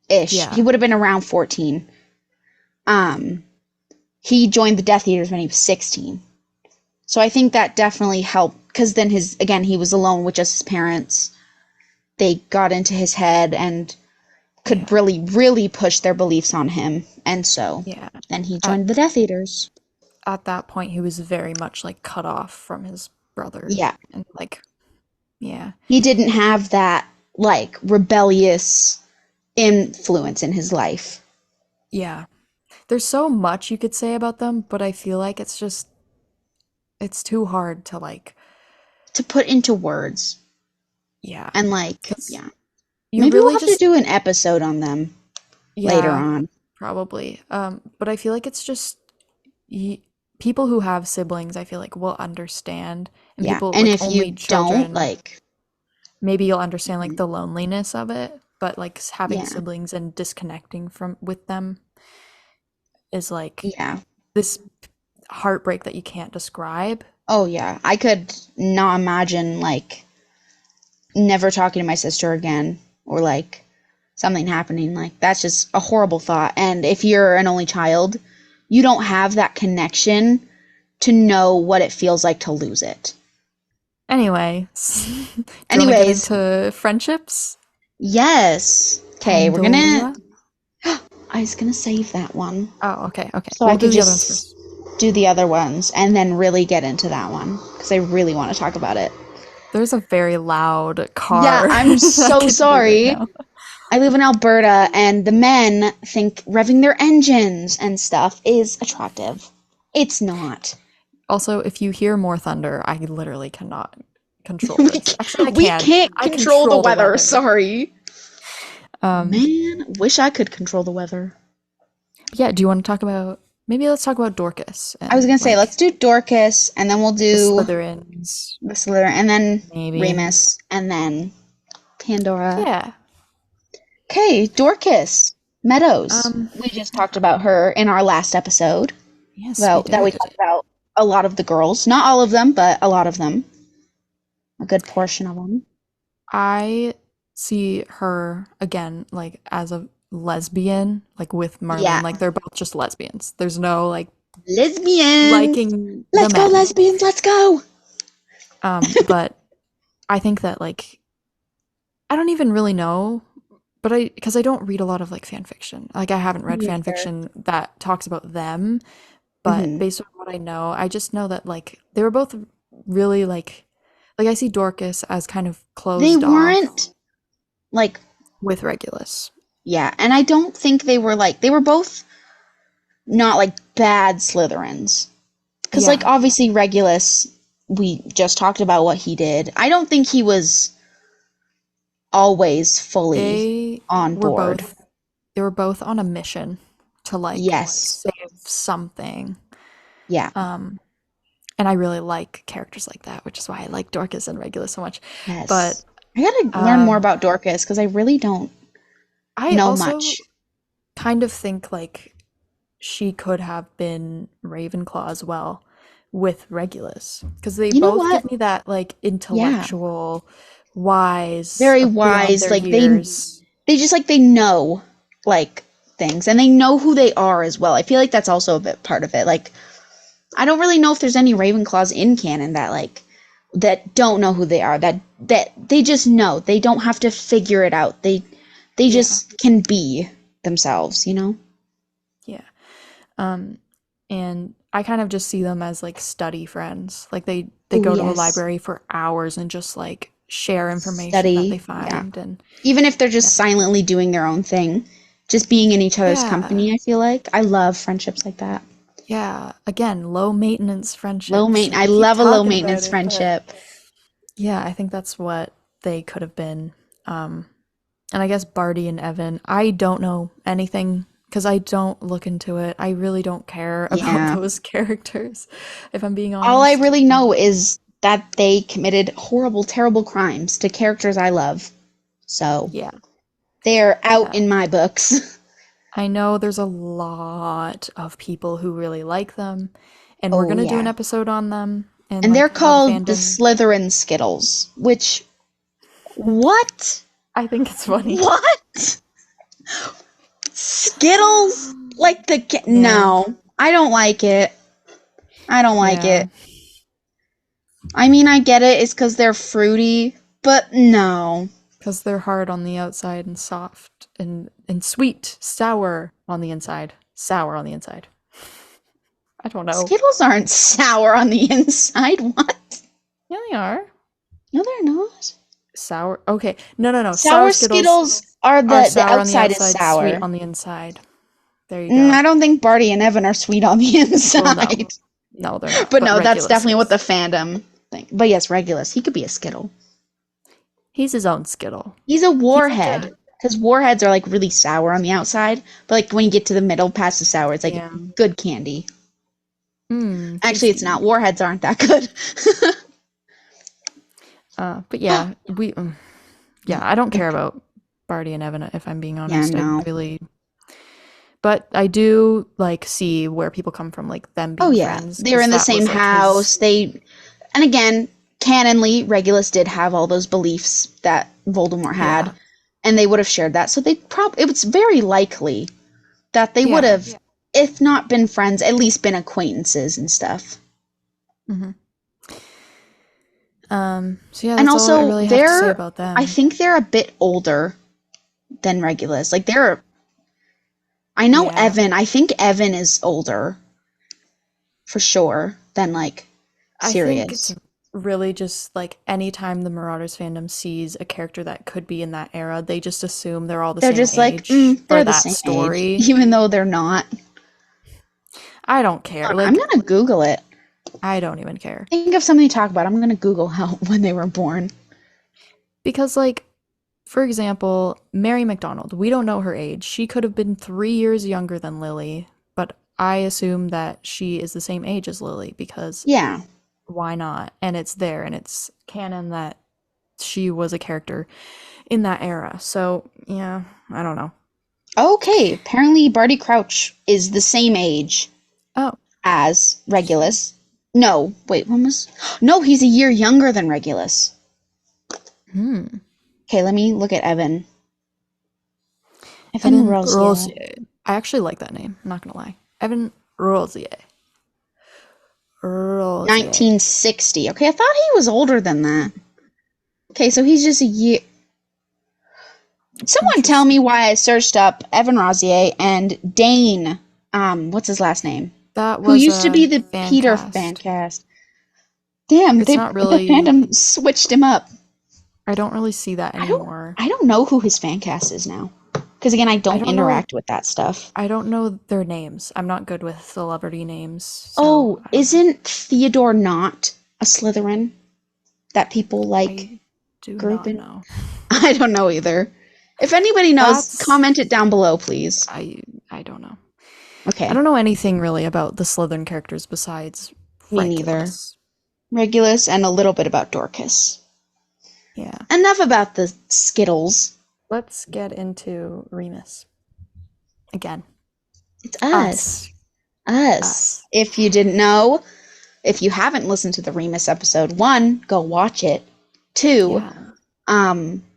He Yeah, would have been around 14. Um, he joined the Death Eaters when he was 16. So I think that definitely helped because then he was alone with just his parents. They got into his head and could yeah, really, really push their beliefs on him. And so yeah. then he At joined the Death Eaters. at that point, he was very much like cut off from his brother, Yeah. and like, yeah, He didn't have that, like, rebellious influence in his life yeah. There's so much you could say about them, but I feel like it's too hard to like, to put into words. yeah, And, like, because yeah. you Maybe we'll really have to just, do an episode on them later yeah, on. probably. But I feel like it's just y people who have siblings, I feel like will understand, and Yeah. people And like if only you don't, children, like, maybe you'll understand like the loneliness of it, but like having yeah. siblings and disconnecting from with them is like Yeah. this heartbreak that you can't describe. Oh, yeah. I could not imagine, like, never talking to my sister again or, like, something happening. Like, that's just a horrible thought. And if you're an only child, you don't have that connection to know what it feels like to lose it. Anyway, do you want to get Anyways, into friendships? yes. Okay, we're gonna. Pandora? I was gonna save that one Oh, okay, okay. so I We'll do could the other ones just first. do the other ones and then really get into that one because I really want to talk about it. There's a very loud Yeah, car I'm I so can hear right sorry. now. I live in Alberta, and the men think revving their engines and stuff is attractive. It's not. Also, if you hear more thunder, I literally cannot control we, this. Actually, I we can. can't I control the control the weather. weather. Sorry. Um, Man, wish I could control the weather. yeah, do you want to talk about maybe let's talk about Dorcas I was and gonna say, let's like do Dorcas, and then we'll the do Slytherins, the Slytherin, and then maybe. Remus, and then Pandora. Yeah. Okay, Dorcas Meadows. Um, We just talked about her in our last episode. yes, we Well, that we did. talked about a lot of the girls. Not all of them, but a lot of them. A good portion of them. I see her again like as a lesbian, like with Marlene, Yeah. like they're both just lesbians. There's no like Lesbians! liking the Let's go, men. lesbians, let's go! But I think that like I don't even really know, but because I don't read a lot of like fan fiction. Like I haven't read Me fan neither. fiction that talks about them, but Hmm. based on what I know, I just know that like they were both really like I see Dorcas as kind of They closed off weren't, like, with Regulus. yeah, and I don't think they were, like, they were both not, like, bad Slytherins. Because, like, Yeah, obviously Regulus, we just talked about what he did. I don't think he was always fully they on were board. both they were both on a mission to like Yes. save something. Yeah. Um and I really like characters like that, which is why I like Dorcas and Regulus so much. But Yes. I gotta learn more um about Dorcas because I really don't I know also much. kind of think like she could have been Ravenclaw as well with Regulus because they You know both what? give me that like Yeah. intellectual, wise, Very beyond wise. their Like years. they just like they know like things and they know who they are as well. I feel like that's also a bit part of it. Like I don't really know if there's any Ravenclaws in canon that like that don't know who they are. That they just know. They don't have to figure it out. They Yeah, just can be themselves, you know? yeah. Um, and I kind of just see them as like study friends. Like they Oh go to the yes. library for hours and just like share information that they Study. Yeah. find and Even if they're yeah. just silently doing their own thing, just being in each other's Yeah. company, I feel like. I love friendships like that. Yeah. Again, low maintenance Low friendships. main We I keep love a low talking about maintenance it, but friendship. yeah, I think that's what they could have been. And I guess Barty and Evan, I don't know anything because I don't look into it. I really don't care about Yeah. those characters, if I'm being All I honest. really know is that they committed horrible, terrible crimes to characters I love. So, Yeah. They're out Yeah. in my books. I know there's a lot of people who really like them, and we're Oh, gonna do an yeah. episode on them and And they're like how the called the fandom. Slytherin Skittles, which, what? I think it's funny. What? Skittles? Like Yeah. no, I don't like it. I don't like Yeah. it. I mean, I get it. It's because they're fruity, but no. Because they're hard on the outside and soft and sweet, sour on the inside. Sour on the inside. I don't know. Skittles aren't sour on the inside. What? Yeah, they are. No, they're not. Sour. Okay. No, no, no. Sour Sour Skittles Skittles are are the sour on the outside is outside, sweet sour. on the inside. There you go. I don't think Barty and Evan are sweet on the Well, no. inside. No, they're not. But But no, that's Regulus definitely what the is. fandom think. But yes, Regulus, he could be a Skittle. He's his own Skittle. He's a He's like warhead. a. Because warheads are like really sour on the outside, but like when you get to the middle past the sour, it's like Yeah. good candy. Actually, it's not. Tasty. Warheads aren't that good. But yeah, yeah, I don't care about Barty and Evan if I'm being Yeah, honest. I no. really, but I do like see where people come from, like them Oh being yeah, friends, they were because in the that same was like his. house. And again, canonly, Regulus did have all those beliefs that Voldemort had, Yeah, and they would have shared that. So it was very likely that they would yeah. have, if not been friends, at least been acquaintances and stuff. hmm So yeah, And that's all I also, really have to say about I them. think they're a bit older than Regulus. Like I know Yeah, Evan. I think Evan is older for sure than like I think it's Sirius. really just like anytime the Marauders fandom sees a character that could be in that era, they just assume they're all the They're same just like, age for they're the that same age, story. even though they're not. I don't care. I'm Like, gonna Google it. I don't even care. Think of something to talk about. I'm gonna Google how when they were born. Because, like, for example, Mary McDonald, we don't know her age. She could have been 3 years younger than Lily, but I assume that she is the same age as Lily because Yeah. why not? And it's there, and it's canon that she was a character in that era. So, yeah, I don't know. Okay. Apparently, Barty Crouch is the same age Oh, as interesting. Regulus. No, wait. When was? No, he's a year younger than Regulus. Hmm. Okay, let me look at Evan. Evan Evan Rosier. Rosier. I actually like that name. I'm not gonna lie. Evan Rosier. Rosier. 1960. Okay, I thought he was older than that. Okay, so he's just a year. Someone tell me Interesting. why I searched up Evan Rosier and Dane. What's his last name? That Who was used to be a the fan Peter cast. fancast. Damn, It's they not the really. fandom switched him up. I don't really see that I don't anymore. I don't know who his fancast is now. Because again, I I don't don't know. interact with that stuff. I don't know their names. I'm not good with celebrity names, so Oh, I don't know. isn't Theodore not a Slytherin that people like I do group not in? know. I don't know either. If anybody knows, That's comment it down below, please. I I don't know. I Okay, don't know anything really about the Slytherin characters besides me neither. Regulus. Regulus and a little bit about Dorcas. Yeah. Enough about the Skittles. Let's get into Remus again. It's Us. us. Us. Us. If you didn't know, if you haven't listened to the Remus episode, one, go watch it. Two, Yeah.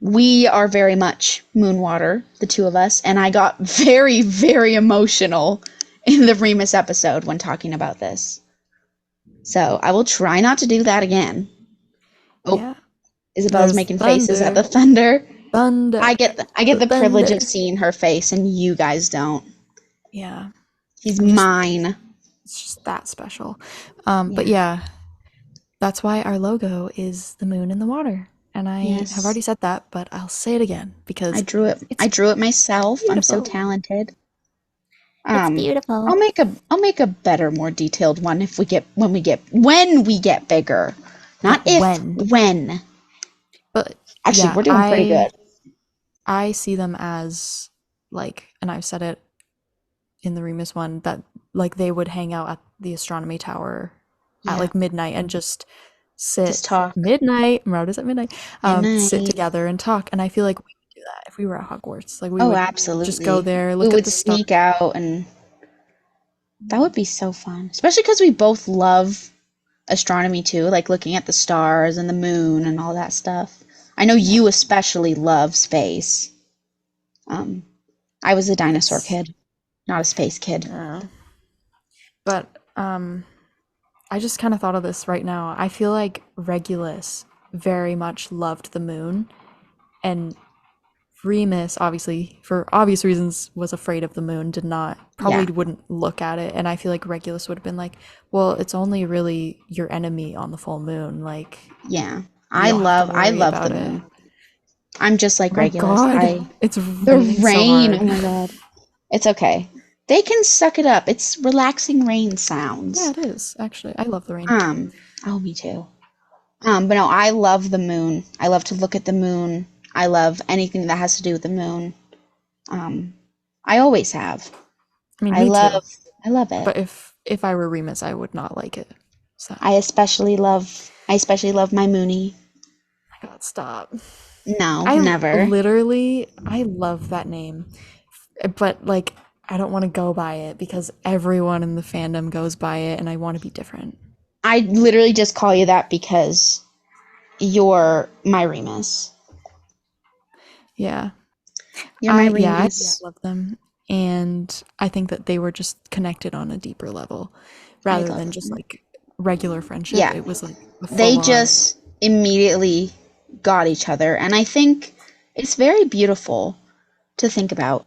we are very much Moonwater, the two of us, and I got very, very emotional in the Remus episode when talking about this. So I will try not to do that again. Oh, Yeah. Isabel's There's making faces at the thunder. thunder. Thunder. I get The the privilege thunder. of seeing her face, and you guys don't. Yeah. She's I'm just mine. it's just that special. But Yeah. yeah, that's why our logo is the moon in the water. And I have Yes. already said that, but I'll say it again I because drew it. I it's drew it myself. I'm so beautiful. talented. It's Um, beautiful. I'll make a better, more detailed one if we get when we get bigger. Yeah, Not if, when. when. But Actually, yeah, we're doing pretty good. I see them as like, and I've said it in the Remus one, that like they would hang out at the astronomy tower at Yeah. like midnight and just sit Just talk. midnight, Marauders at midnight, Good sit night. together and talk. And I feel like we could do that if we were at Hogwarts. Like we Oh, would just go absolutely. there, We look at would the stars. sneak out, and that would be so fun. Especially because we both love astronomy too, like looking at the stars and the moon and all that stuff. I know Yeah. you especially love space. Um, I was a dinosaur Yes. kid, not a space kid. Yeah. But I just kind of thought of this right now. I feel like Regulus very much loved the moon, and Remus, obviously, for obvious reasons, was afraid of the moon, did not, probably Yeah, wouldn't look at it. And I feel like Regulus would have been like, well, it's only really your enemy on the full moon. Like, yeah. you don't have to I worry love the about it. moon. I'm just Oh like my Regulus. God, I it's The raining so rain. hard. Oh my god. It's okay. They can suck it up. It's relaxing rain Yeah, sounds. it is, actually. I love the rain. Um, oh, me too. But no, I love the moon. I love to look at the moon. I love anything that has to do with the moon. Um, I always have. I mean, I me too. love, I love it. But if I were Remus, I would not like it. So, I especially love my Moony. my God, stop. No, never. I love that name. But like I don't want to go by it because everyone in the fandom goes by it and I want to be different. I literally just call you that because you're my Remus. Yeah. You're my I Remus. love them and I think that they were just connected on a deeper level I rather love than just them. like regular friendship. Yeah, It was like a they full on. just immediately got each other, and I think it's very beautiful to think about.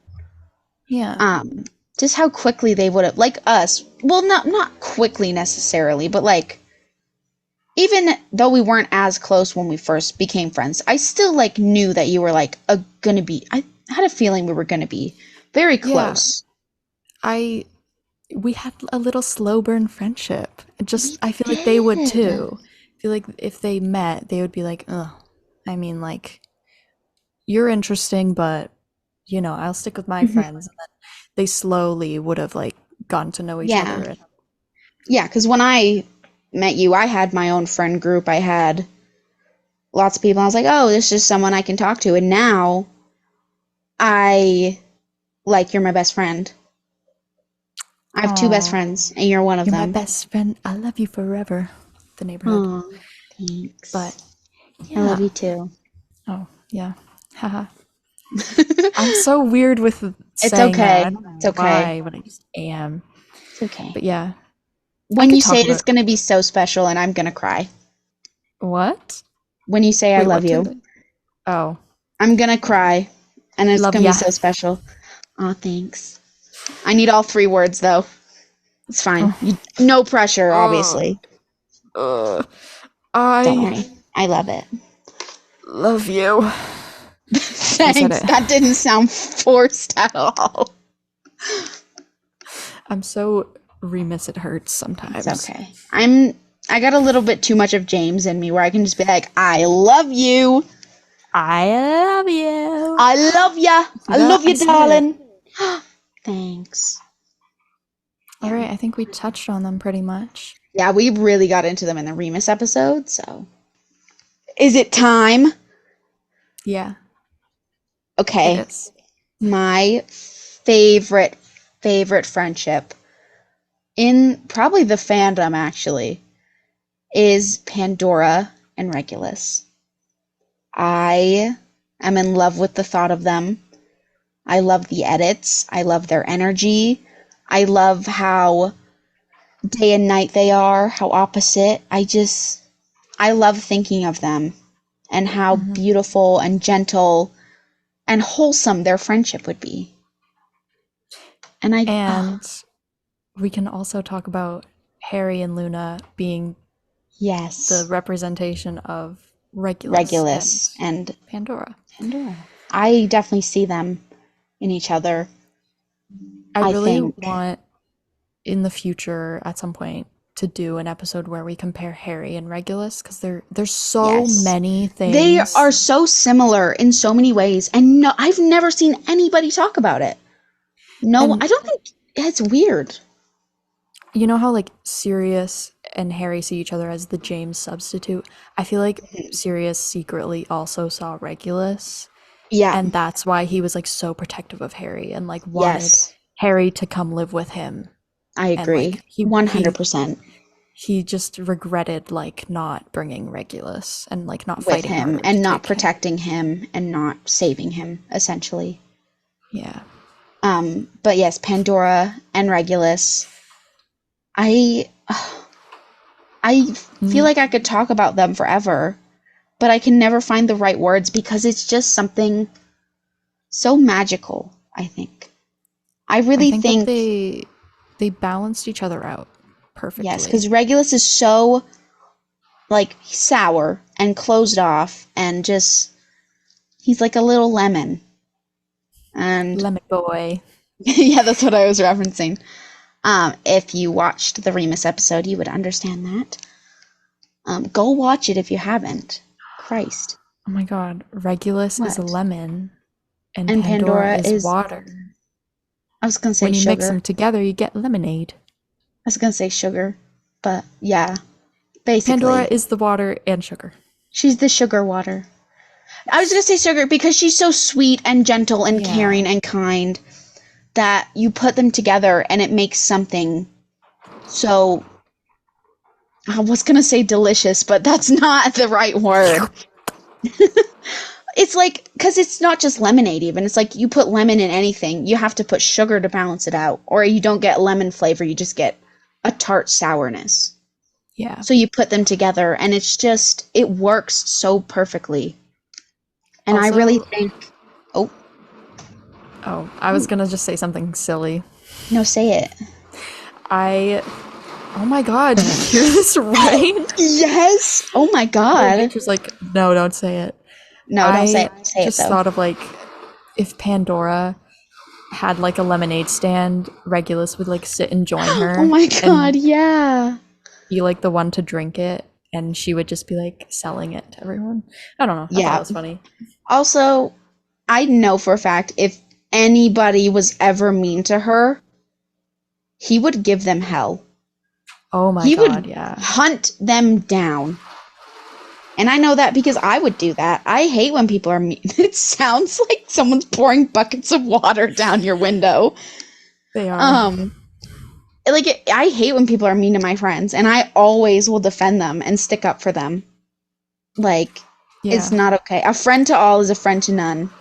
Yeah. Um, just how quickly they would have, like us. Well, not quickly necessarily, but like even though we weren't as close when we first became friends, I still like knew that you were like a gonna be. I had a feeling we were gonna be very Yeah. close. I we had a little slow burn friendship. We I feel like they would did. too. I feel like if they met, they would be like, "Ugh." I mean, like you're interesting, but I'll stick with my Mhm. friends. And then they slowly would have like gotten to know each Yeah, other. And yeah. Because when I met you, I had my own friend group. I had lots of people. I was like, oh, this is someone I can talk to. And now I like you're my best friend. I have two best oh, friends, and you're one of you're my them. best friend. I love you forever. The neighborhood. Oh, But thanks. I love yeah. you too. Oh, yeah. Haha. I'm so weird with It's saying that. I okay. don't It's know okay. why, but I just am. It's okay. But yeah, I When could you say talk it, it's about gonna be so special, and I'm gonna cry. what? When you say I Wait, love what you, did? Oh, I'm gonna cry, and it's love gonna be ya. so special. Oh, thanks. I need all three words though. It's fine. Oh, No pressure, ugh, obviously. ugh. Don't I worry. I love it. love you. Okay, I said Thanks. it. That didn't sound forced at all. I'm so remiss it hurts It's sometimes. okay. I got a little bit too much of James in me where I can just be like, I love you. I love you. I love ya. See I that? love I you, said it. darling. Thanks. All Yeah. right, I think we touched on them pretty much. Yeah, we really got into them in the Remus episode, so. Is it time? Yeah, it Okay. is. My favorite friendship in probably the fandom actually is Pandora and Regulus. I am in love with the thought of them. I love the edits. I love their energy. I love how day and night they are, how opposite. I love thinking of them and how Hmm. beautiful and gentle and wholesome their friendship would be. And And we can also talk about Harry and Luna being the yes, representation of Regulus and Regulus and Pandora. Pandora. I definitely see them in each other, I I really think. want in the future at some point to do an episode where we compare Harry and Regulus because there's so Yes. many They things. are so similar in so many ways, and no, I've never seen anybody talk about it. No, And I don't think it's weird. you know how like Sirius and Harry see each other as the James substitute? I feel like Sirius secretly also saw Regulus Yeah. And that's why he was like so protective of Harry and like wanted Yes. Harry to come live with him. I And agree. like he he 100% he just regretted like not bringing Regulus and like not with fighting him harder to and not take him. protecting him and not saving him, essentially. Yeah. But yes, Pandora and Regulus. I I feel Mm, like I could talk about them forever, but I can never find the right words because it's just something so magical, I think. I I really think that think, they balanced each other out yes, perfectly. because Regulus is so, like, sour and closed off and just, he's like a little lemon. And Lemon boy. yeah, that's what I was referencing. If you watched the Remus episode, you would understand that. Go watch it if you haven't. Christ. Oh my god, Regulus is a What? lemon and And Pandora Pandora is is, water. I was gonna say When you mix sugar. them together, you get lemonade. I was gonna say sugar, but yeah, Pandora basically, is the water and sugar. she's the sugar water. I was gonna say sugar because she's so sweet and gentle and Yeah. caring and kind that you put them together and it makes something so. I was gonna say delicious, but that's not the right word. It's like, because it's not just lemonade, even. It's like you put lemon in anything, you have to put sugar to balance it out, or you don't get lemon flavor, you just get a tart sourness. Yeah. So you put them together, and it works so perfectly. And I really Also, think, oh, oh, I was gonna just say something silly. no, say it. I, oh my god, did you hear this rain? Yes! Oh my Mother god. Nature's like, no, don't say it. No, don't say I it. Say it, just though. thought of like, if Pandora had like a lemonade stand, Regulus would like sit and join Oh her my god, and yeah. be like the one to drink it, and she would just be like selling it to everyone. I don't know. I thought that Yeah. was funny. Also, I know for a fact if anybody was ever mean to her, he would give them hell. Oh my He god, would yeah. hunt them down. And I know that because I would do that. I hate when people are mean. It sounds like someone's pouring buckets of water down your window. They are. Um, I hate when people are mean to my friends, and I always will defend them and stick up for them. Like, it's Yeah. not okay. A friend to all is a friend to none.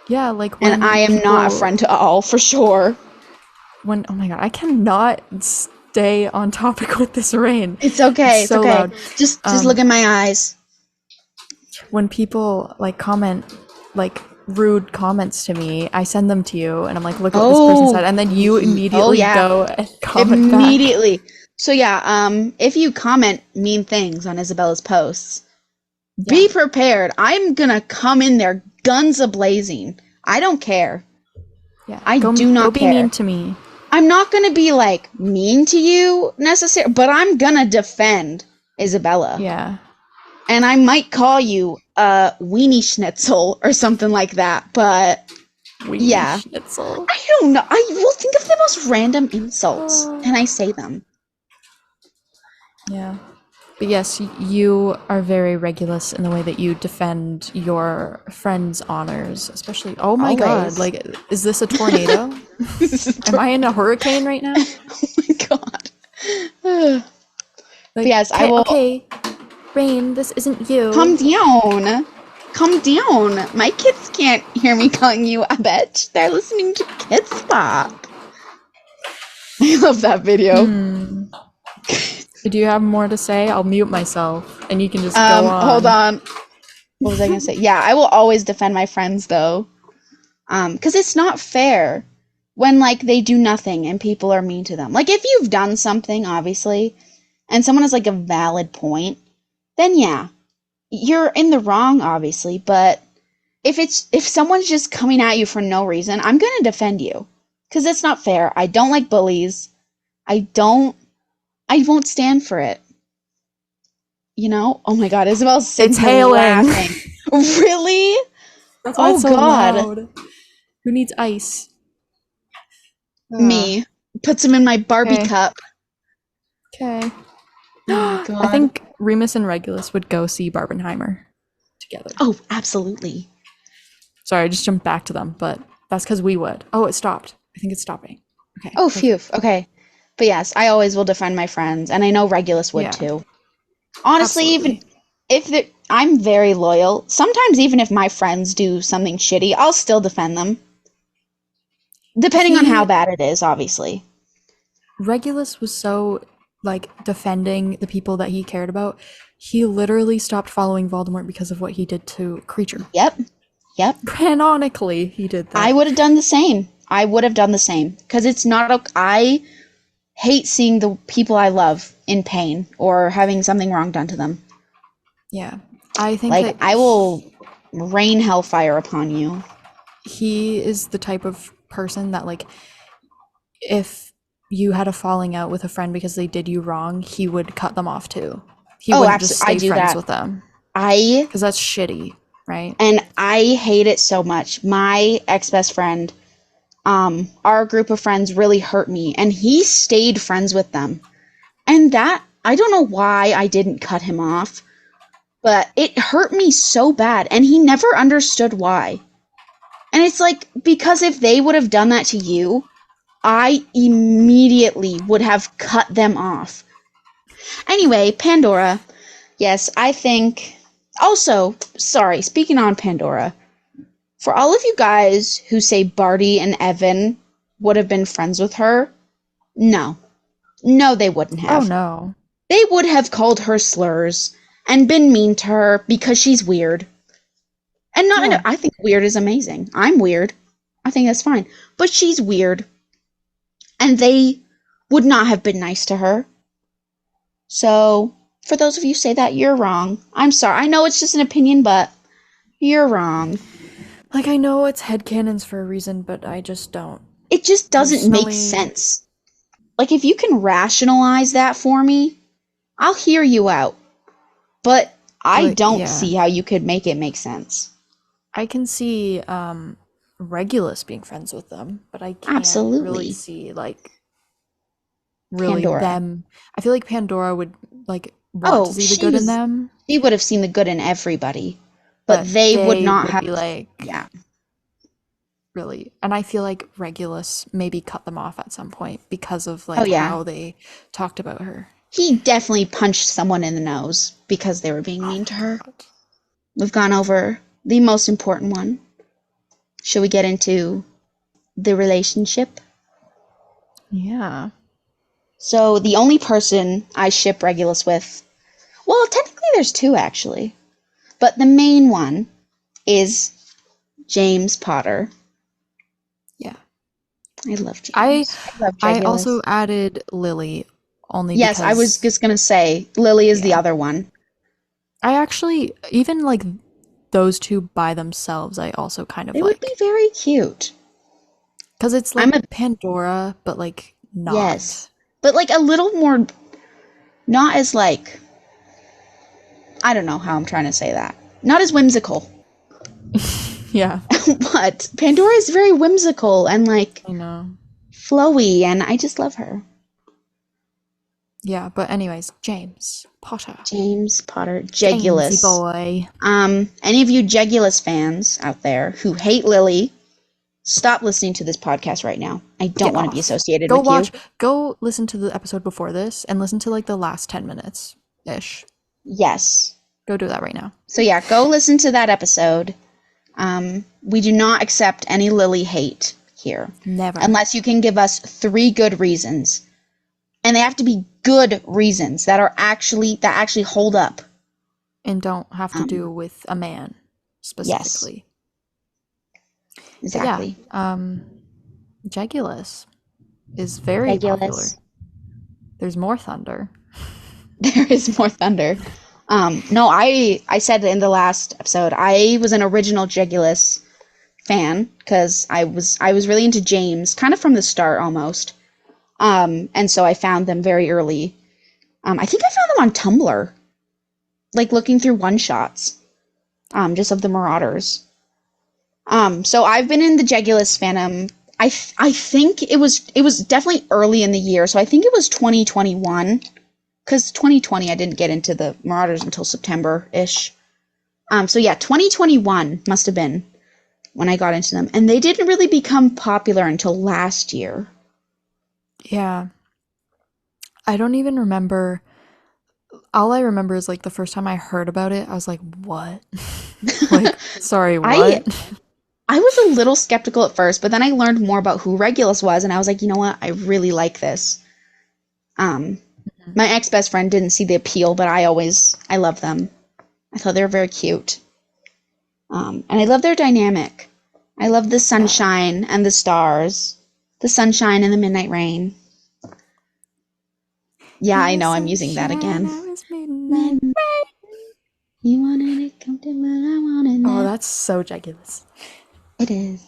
Yeah, like And I when am not a people friend to all, for sure. when oh my god, I cannot stay on topic with this rain. It's It's okay. It's so okay. loud. Just look Um in my eyes. when people like comment like rude comments to me, I send them to you and I'm like, look at what this person Oh, said, and then you oh immediately yeah, go and comment back. immediately. So yeah, if you comment mean things on Isabella's posts, be Yeah. prepared. I'm gonna come in there guns a blazing. I don't care. Yeah. I Go do go not be mean care. to me. I'm not gonna be like mean to you necessarily, but I'm gonna defend Isabella. Yeah. And I might call you a weenie schnitzel or something like that, but Weenie yeah. schnitzel. I don't know. I will think of the most random insults Oh. and I say them. Yeah. But yes, you are very Regulus in the way that you defend your friends' honors, especially. Oh my god, Always. like, is this a tornado? Am I in a hurricane right now? Oh my god. But Like, yes, I okay, will okay, Rain, this isn't calm you. down. Calm down. My kids can't hear me calling you a bitch. They're listening to Kids Bop. I love that video. Do you have more to say? I'll mute myself, and you can just go Hold on. on. What was I gonna say? Yeah, I will always defend my friends though. Because it's not fair when like they do nothing and people are mean to them. Like if you've done something, obviously, and someone has like a valid point, then yeah, you're in the wrong, obviously. But if someone's just coming at you for no reason, I'm gonna defend you because it's not fair. I don't like bullies. I don't. I won't stand for it. You know? Oh my God, Isabel's sitting It's here hailing. laughing. Really? That's why Oh it's so God, loud. Who needs ice? me puts him in my Barbie Okay. cup. Okay. Oh my I God. think Remus and Regulus would go see Barbenheimer together. Oh, absolutely. Sorry, I just jumped back to them, but that's because we would. Oh, it stopped. I think it's stopping. Okay, Oh, phew. perfect. Okay. But yes, I always will defend my friends, and I know Regulus would Yeah, too. Honestly, even absolutely. if I'm very loyal. Sometimes even if my friends do something shitty, I'll still defend them, depending on how He bad it is, obviously. Regulus was so like defending the people that he cared about. He literally stopped following Voldemort because of what he did to Creature. Yep. Yep. Canonically, he did I that. would have done the same. I would have done the same because it's not. I hate seeing the people I love in pain or having something wrong done to them. Yeah. I think Like that I will rain hellfire upon you. he is the type of person that like if you had a falling out with a friend because they did you wrong, he would cut them off too. He Oh, wouldn't just absolutely. I stay do friends that. with them I because that's shitty, right? and I hate it so much. My ex-best friend, our group of friends really hurt me, and he stayed friends with them. And that I don't know why I didn't cut him off, but it hurt me so bad, and he never understood why. And it's like because if they would have done that to you, I immediately would have cut them off. Anyway, Pandora. Yes, I think. Also, sorry, speaking on Pandora, for all of you guys who say Barty and Evan would have been friends with her, no. No, they wouldn't Oh have. no. They would have called her slurs and been mean to her because she's weird. And not, Yeah. I think weird is amazing. I'm weird. I think that's fine. But she's weird. And they would not have been nice to her. So, for those of you who say that, you're wrong. I'm sorry. I know it's just an opinion, but you're wrong. Like I know it's headcanons for a reason, but I just don't It just doesn't make personally. sense. Like, if you can rationalize that for me, I'll hear you out. But I Like don't yeah. see how you could make it make sense. I can see Regulus being friends with them, but I can't really Absolutely. see like really Pandora. them. I feel like Pandora would like want to Oh, see the good in them, she would have seen the good in everybody. But but they would they not would have, be like yeah. really. And I feel like Regulus maybe cut them off at some point because of Oh, like yeah. how they talked about her. He definitely punched someone in the nose because they were being Oh mean to my her. god. We've gone over the most important one. Should we get into the relationship? Yeah. So, the only person I ship Regulus with, well, technically there's two actually, but the main one is James Potter. Yeah. I love I James. I love I also Regulus. added Lily only Yes, I was because just gonna say Lily is the yeah. other one. I actually even like those two by themselves I also kind of They would be like. very cute. Cuz it's I'm like a Pandora but like yes, not. but like a little more, not as like, I don't know how I'm trying to say that. Not as whimsical. Yeah, But Pandora is very whimsical and like I know. flowy, and I just love her. Yeah, but anyways, James Potter. James Potter, Jamesy Jegulus. boy. Any of you Jegulus fans out there who hate Lily, stop listening to this podcast right now. I don't Get want to be off. associated Go with you. watch, go listen to the episode before this and listen to like the last 10 minutes ish. Yes. Go do that right now. So yeah, go listen to that episode. We do not accept any Lily hate here, Never. unless you can give us 3 good reasons, and they have to be good reasons that actually hold up. And don't have to Um, do with a man yes, specifically. But yeah, exactly. Jegulus is very Regulus. popular. There's more thunder. There is more thunder. No, I said in the last episode I was an original Jegulus fan because I was really into James kind of from the start almost. And so I found them very early. I think I found them on Tumblr, like looking through one shots, just of the Marauders. So I've been in the Jegulus fandom. I think it was definitely early in the year, so I think it was 2021 because 2020 I didn't get into the Marauders until September ish. So yeah, 2021 must have been. when I got into them. And they didn't really become popular until last year. Yeah. I don't even remember. All I remember is like the first time I heard about it, I was like, "What?" Like, sorry, I what? I was a little skeptical at first, but then I learned more about who Regulus was, and I was like, you know what? I really like this. Um, Mhm. my ex best friend didn't see the appeal, but I love them. I thought they were very cute. And I love their dynamic. I love the Yeah. sunshine and the stars, the sunshine and the midnight rain. Yeah, You I were know I'm using that sunshine, again. I was midnight. Man, you wanted it comfortable, I wanted Oh, that. that's so ridiculous. It is.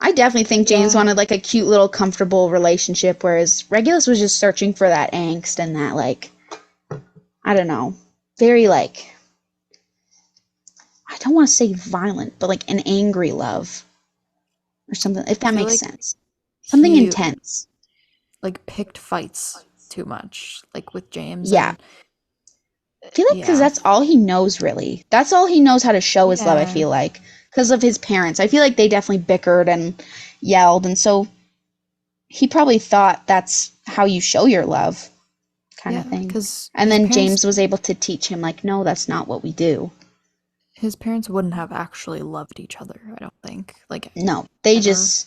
I definitely think James Yeah. wanted like a cute little comfortable relationship, whereas Regulus was just searching for that angst and that like I don't know, very like I don't want to say violent, but like an angry love or something, if I that feel makes like sense. Something he intense. like picked fights too much, like with James, Yeah. and I feel like because yeah. that's all he knows really. That's all he knows how to show his love, I Yeah. feel like. Because of his parents. I feel like they definitely bickered and yelled, and so he probably thought that's how you show your love, kind of Yeah, thing. because And then James was able to teach him, like, no, that's not what we do. his parents wouldn't have actually loved each other, I don't think. Like No, ever.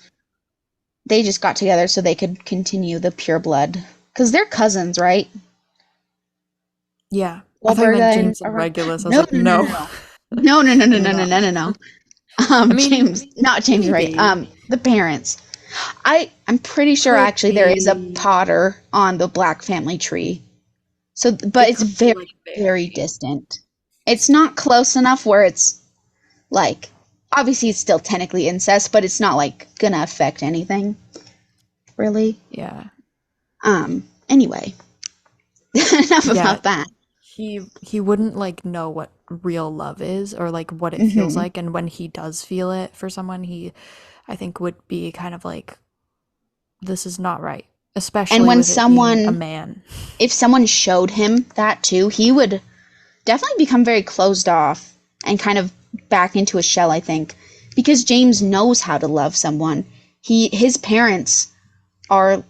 they just got together so they could continue the pure blood. Because they're cousins, right? Yeah. I thought you Wahlberg meant and James and or, Regulus. I was no, like, no, no, no. no, no. No, no, no, no, They're no, no, not. no, no, no. I mean, James, not James, right? maybe. The parents. I'm pretty sure Could actually there is a be. Potter on the Black family tree. So, but It it's could be very, like very very. distant. It's not close enough where it's like, obviously it's still technically incest, but it's not like gonna affect anything, really. Yeah. Anyway, enough Yeah. about that. He wouldn't like know what real love is or like what it feels Hmm. like, and when he does feel it for someone, he I think would be kind of like, this is not right, And especially when with it being a someone, man. if someone showed him that too, he would definitely become very closed off and kind of back into a shell, I think, because James knows how to love someone. His parents are,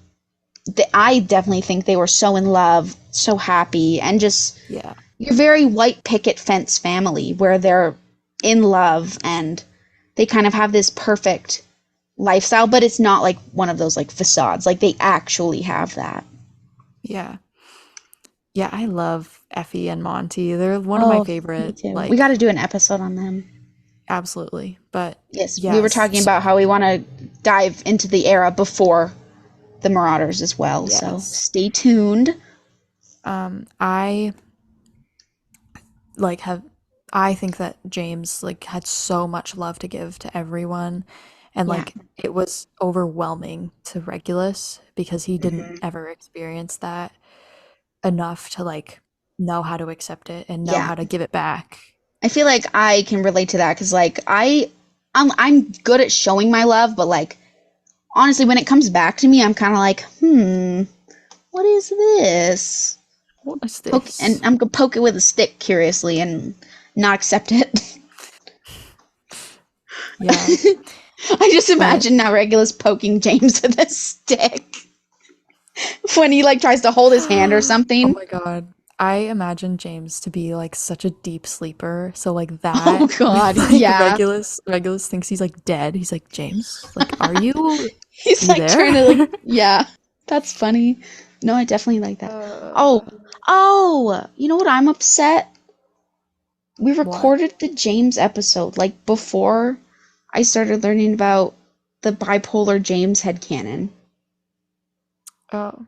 I definitely think they were so in love, so happy, and just Yeah. your very white picket fence family where they're in love and they kind of have this perfect lifestyle, but it's not like one of those like facades. Like they actually have that. Yeah. Yeah, I love Effie and Monty. They're one of my Oh, me favorite, too. We got like, to do an episode on them. absolutely. But Yes, we were talking yes, about how we want to dive into the era before the Marauders as well. So yes. stay tuned. I like have I think that James like had so much love to give to everyone, and Yeah. like it was overwhelming to Regulus because he didn't Hmm. ever experience that enough to like know how to accept it and know Yeah. how to give it back. I feel like I can relate to that because like I'm good at showing my love, but like honestly, when it comes back to me, I'm kind of like, what is this? What is Poke, and this? I'm gonna poke it with a stick curiously and not accept it. Yeah, I just but imagine now Regulus poking James with a stick when he like tries to hold his hand or oh something. my God. I imagine James to be like such a deep sleeper. So like Oh that when God, like yeah. Regulus thinks he's like dead. He's like, "James, like are He's you like there?" trying to like, yeah, that's funny. No, I definitely like that. Oh, Uh, you know what? I'm upset. We what? recorded the James episode like before I started learning about the bipolar James headcanon. Oh,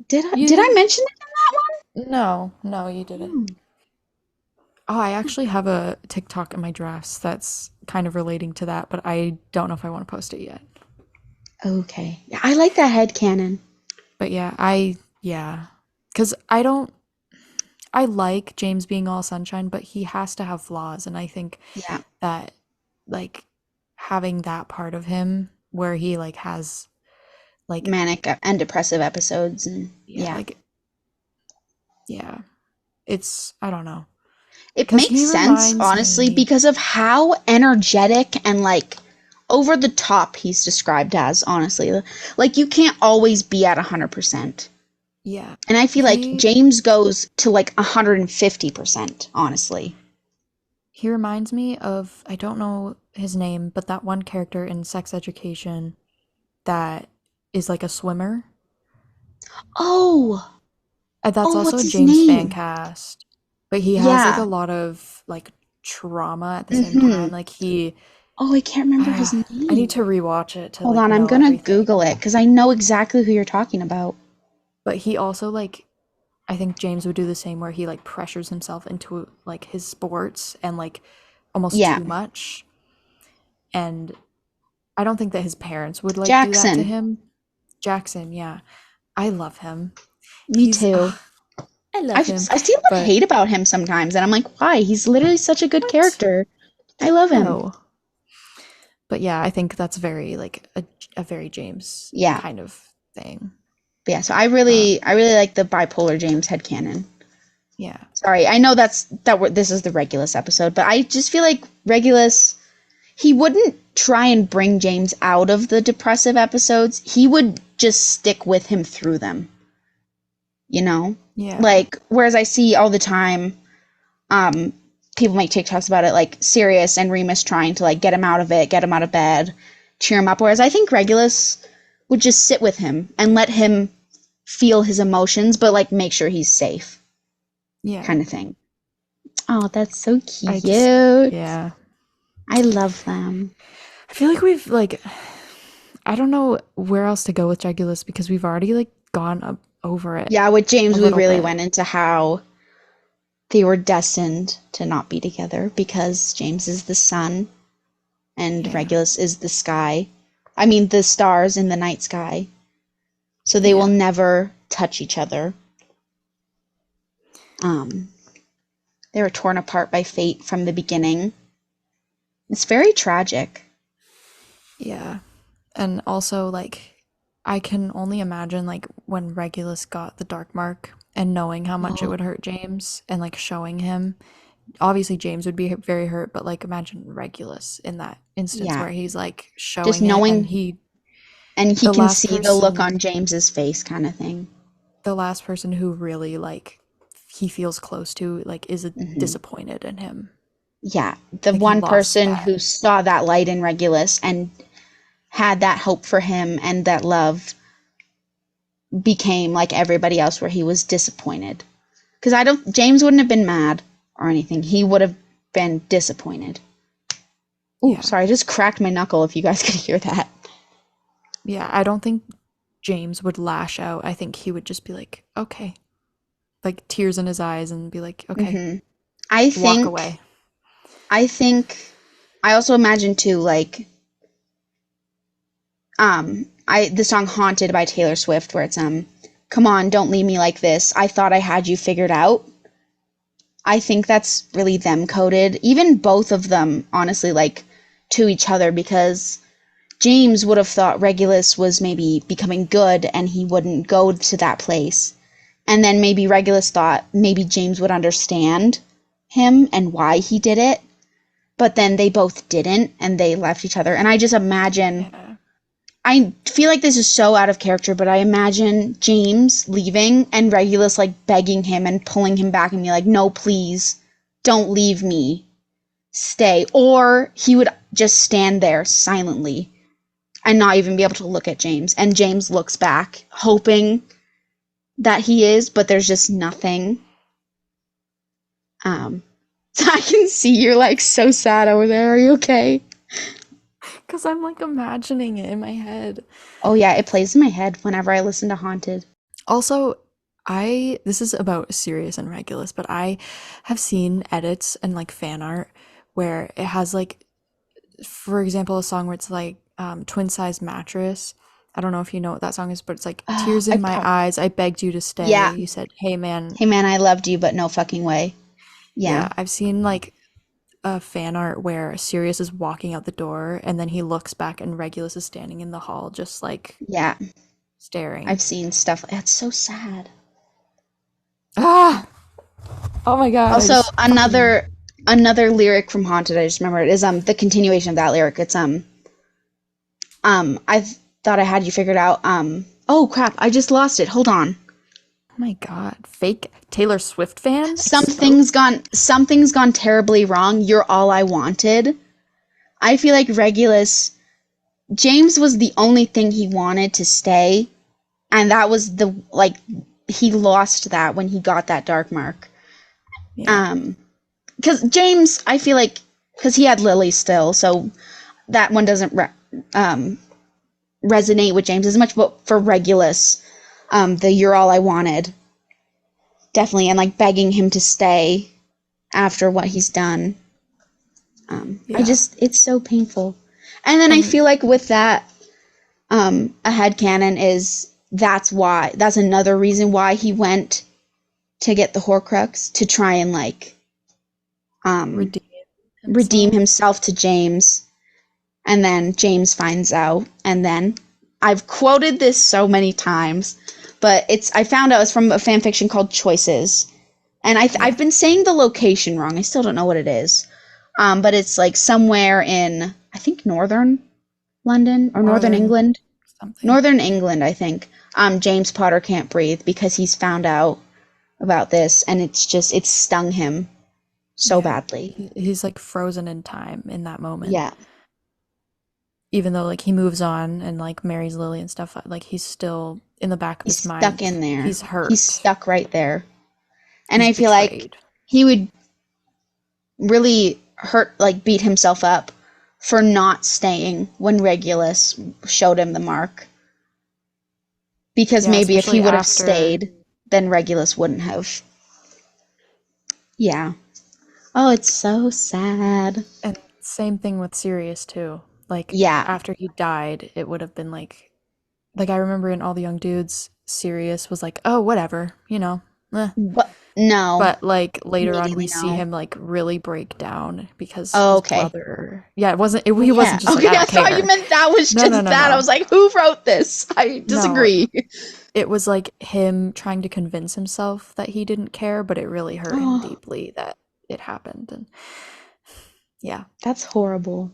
Did I you mention it in that no, no, you didn't. one? Oh, I actually have a TikTok in my drafts that's kind of relating to that, but I don't know if I want to post it yet. Okay. Yeah, I like that headcanon. But yeah, yeah. 'Cause I like James being all sunshine, but he has to have flaws, and I think Yeah. that like having that part of him where he like has like Manic and depressive episodes and yeah, yeah. like yeah, it's I don't know. It Because makes he sense, reminds honestly, me, because of how energetic and like over the top he's described as, honestly. Like you can't always be at 100%. yeah, And I feel like he James goes to like 150%, honestly. he reminds me of, I don't know his name, but that one character in Sex Education that is like a swimmer. Oh, That's oh, also what's a his James fan name? cast, but he has like a Yeah. lot of like trauma at the same time. Mm-hmm. Like he, Oh, I can't remember his I need name. to rewatch it to Hold like on, I'm know gonna everything. Google it because I know exactly who you're talking about. But he also like, I think James would do the same where he like pressures himself into like his sports and like almost Yeah, too much. And I don't think that his parents would like do that to Jackson. him. Jackson, yeah. I love him. Me He's too. I love him. I see a lot of But hate about him sometimes, and I'm like, why? He's literally such a good what? character. I love him. No. But yeah, I think that's very like a very James Yeah, kind of thing. but yeah. So Uh, I really like the bipolar James headcanon. yeah. Sorry, I know this is the Regulus episode, but I just feel like Regulus he wouldn't try and bring James out of the depressive episodes. He would just stick with him through them. You know, Yeah. like whereas I see all the time, um, people make TikToks about it, like Sirius and Remus trying to like get him out of it, get him out of bed, cheer him up. Whereas I think Regulus would just sit with him and let him feel his emotions, but like make sure he's safe, Yeah. kind of thing. Oh, that's so I just cute. yeah. I love them. I feel like we've like I don't know where else to go with Regulus because we've already like gone up over it Yeah, with a James, we little really bit. went into how they were destined to not be together because James is the sun and Yeah. Regulus is the sky. I mean, the stars in the night sky. So they will Yeah. never touch each other. Um, they were torn apart by fate from the beginning. It's very tragic. Yeah. And also like I can only imagine like when Regulus got the dark mark and knowing how much it Oh, would hurt James and like showing him. Obviously James would be very hurt, but like imagine Regulus in that instance yeah. where he's like Just showing it and knowing, he and he the can last see the look person on James's face, kind of thing. the last person who really like he feels close to like is Hmm. disappointed in him. Yeah, the Like he one lost person that. who saw that light in Regulus and had that hope for him and that love became like everybody else, where he was disappointed. Because I don't, James wouldn't have been mad or anything. He would have been disappointed. Ooh, Yeah. sorry, I just cracked my knuckle if you guys could hear that. Yeah, I don't think James would lash out. I think he would just be like, "Okay." Like tears in his eyes and be like, "Okay, Hmm. I walk think, away." I think, I also imagine too, like, the song Haunted by Taylor Swift, where it's, come on, don't leave me like this. I thought I had you figured out. I think that's really them coded. Even both of them, honestly, like, to each other, because James would have thought Regulus was maybe becoming good and he wouldn't go to that place. And then maybe Regulus thought maybe James would understand him and why he did it. But then they both didn't and they left each other. And I just imagine, Yeah. I feel like this is so out of character, but I imagine James leaving and Regulus like begging him and pulling him back and be like, no, please, don't leave me. Stay. Or he would just stand there silently and not even be able to look at James. And James looks back, hoping that he is, but there's just nothing. Um, I can see you're like so sad over there. Are you okay? Cuz I'm like imagining it in my head. Oh yeah, it plays in my head whenever I listen to Haunted. Also, I this is about Sirius and Regulus, but I have seen edits and like fan art where it has like for example a song where it's like twin size mattress. I don't know if you know what that song is, but it's like tears I in my prob eyes. I begged you to stay. Yeah. You said, "Hey man." Hey man, I loved you, but no fucking way. Yeah. Yeah, I've seen like a fan art where Sirius is walking out the door and then he looks back and Regulus is standing in the hall just like Yeah. staring. I've seen stuff. That's so sad. Ah! Oh my god, I Also, just fucking another lyric from Haunted, I just remembered, is the continuation of that lyric. It's I thought I had you figured out. Oh crap, I just lost it. Hold on. oh my god, fake Taylor Swift fan exposed. Something's gone terribly wrong. You're all I wanted. I feel like Regulus James was the only thing he wanted to stay, and that was the like he lost that when he got that dark mark. Yeah. Um cuz James, I feel like cuz he had Lily still, so that one doesn't um resonate with James as much, but for Regulus, the you're all I wanted, definitely, and like begging him to stay after what he's done. I Yeah. just, it's so painful. And then I And feel like with that, a headcanon is that's another reason why he went to get the Horcrux to try and like um, redeem redeem himself. himself to James. And then James finds out, and then I've quoted this so many times, but I found out it's from a fan fiction called Choices, and Yeah. I've been saying the location wrong. I still don't know what it is, but it's like somewhere in I think northern London or northern Northern England, something. northern England, I think. James Potter can't breathe because he's found out about this, and it's stung him so Yeah. badly. He's like frozen in time in that moment. Yeah, Even though like he moves on and like marries Lily and stuff, like he's still in the back of he's his stuck mind. in there. He's He's hurt. stuck right there. And He's I feel like betrayed. he would really like beat himself up for not staying when Regulus showed him the mark. Because Yeah, maybe if he especially would have after stayed, then Regulus wouldn't have. Yeah. Oh, it's so sad. and same thing with Sirius too. Like Yeah. after he died, it would have been like I remember in All the Young Dudes, Sirius was like, "Oh, whatever, you know." Eh. But no. But like later on we Immediately see no. him like really break down because Oh, his okay. brother. Yeah, Oh, he yeah. wasn't just like, "I Okay, I don't thought you care." meant that was No, no, just no, that. I no. was like, who wrote this? I No, disagree. it was like him trying to convince himself that he didn't care, but it really hurt him Oh, deeply that it happened. And yeah, that's horrible.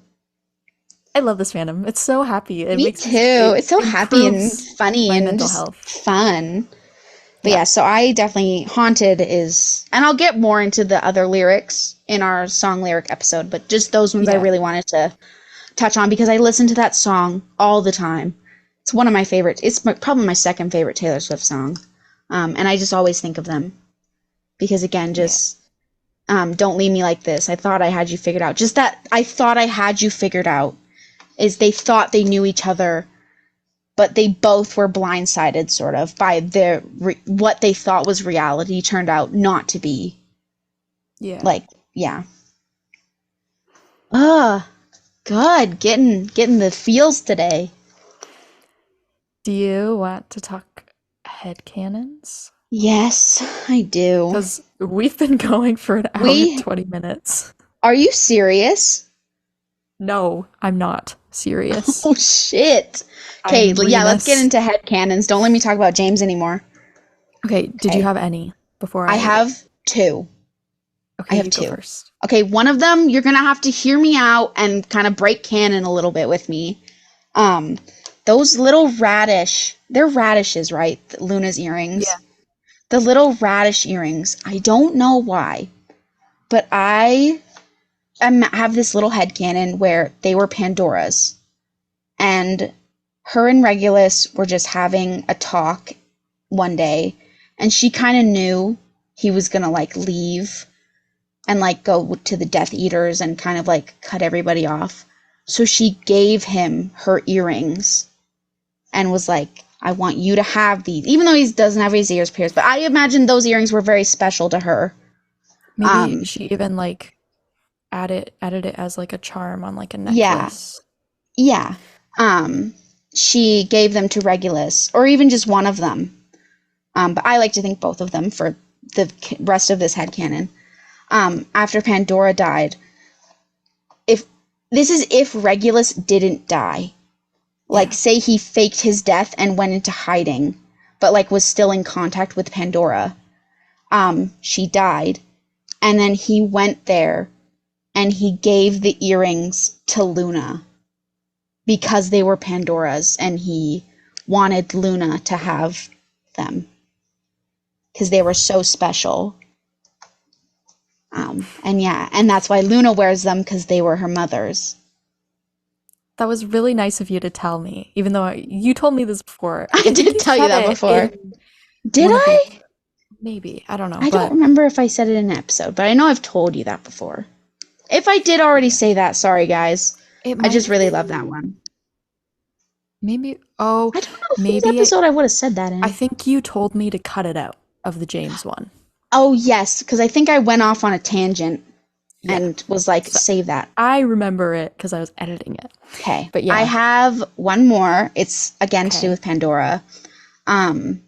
I love this fandom. It's so happy. Me too. It It's so happy and improves funny my and mental just health. fun. But Yeah, yeah, so I definitely Haunted is, and I'll get more into the other lyrics in our song lyric episode, but just those ones I yeah, really wanted to touch on because I listen to that song all the time. It's one of my favorites. Probably my second favorite Taylor Swift song. And I just always think of them because again, yeah, just don't leave me like this. I thought I had you figured out. Just that I thought I had you figured out is they thought they knew each other, but they both were blindsided sort of by what they thought was reality turned out not to be. yeah. Like, yeah. Ah, God, getting the feels today. Do you want to talk headcanons? Yes, I do. Because we've been going for an hour and We 20 minutes. Are you serious? No, I'm not serious. Oh shit. Okay, I'm yeah, let's get Remus. into headcanons. Don't let me talk about James anymore. Okay, did you Okay. have any before I I? have two. I Okay, have you go two. first. Okay, one of them you're gonna have to hear me out and kind of break canon a little bit with me. Um, those little they're radishes, right? Luna's earrings. Yeah. The little radish earrings. I don't know why, but have this little headcanon where they were Pandora's. And her and Regulus were just having a talk one day, and she kind of knew he was gonna like leave and like go to the Death Eaters and kind of like cut everybody off. So she gave him her earrings and was like, I want you to have these, even though he doesn't have his ears pierced. But I imagine those earrings were very special to her. Maybe Um, she even like added it as like a charm on like a yeah, necklace. yeah. Um, she gave them to Regulus, or even just one of them. But I like to think both of them for the rest of this headcanon. After Pandora died, if if Regulus didn't die, like Yeah. say he faked his death and went into hiding, but like was still in contact with Pandora. she died, and then he went there and he gave the earrings to Luna because they were Pandora's, and he wanted Luna to have them because they were so special. And yeah, and that's why Luna wears them, because they were her mother's. That was really nice of you to tell me, even though you told me this before. I I think did you tell you said that it before. in Did one of the I? episodes. Maybe. I don't know, I don't but remember if I said it in an episode, but I know I've told you that before. If I did already yeah. say that, sorry guys. It I might just have really love that been one. maybe oh, I don't know whose maybe episode I would have said that I in. think you told me to cut it out of the James one. Oh, yes, because I think I went off on a tangent Yeah. and was like, So save that. I remember it because I was editing it. Okay. But I yeah. have one more. It's again to do Okay. with Pandora. Um,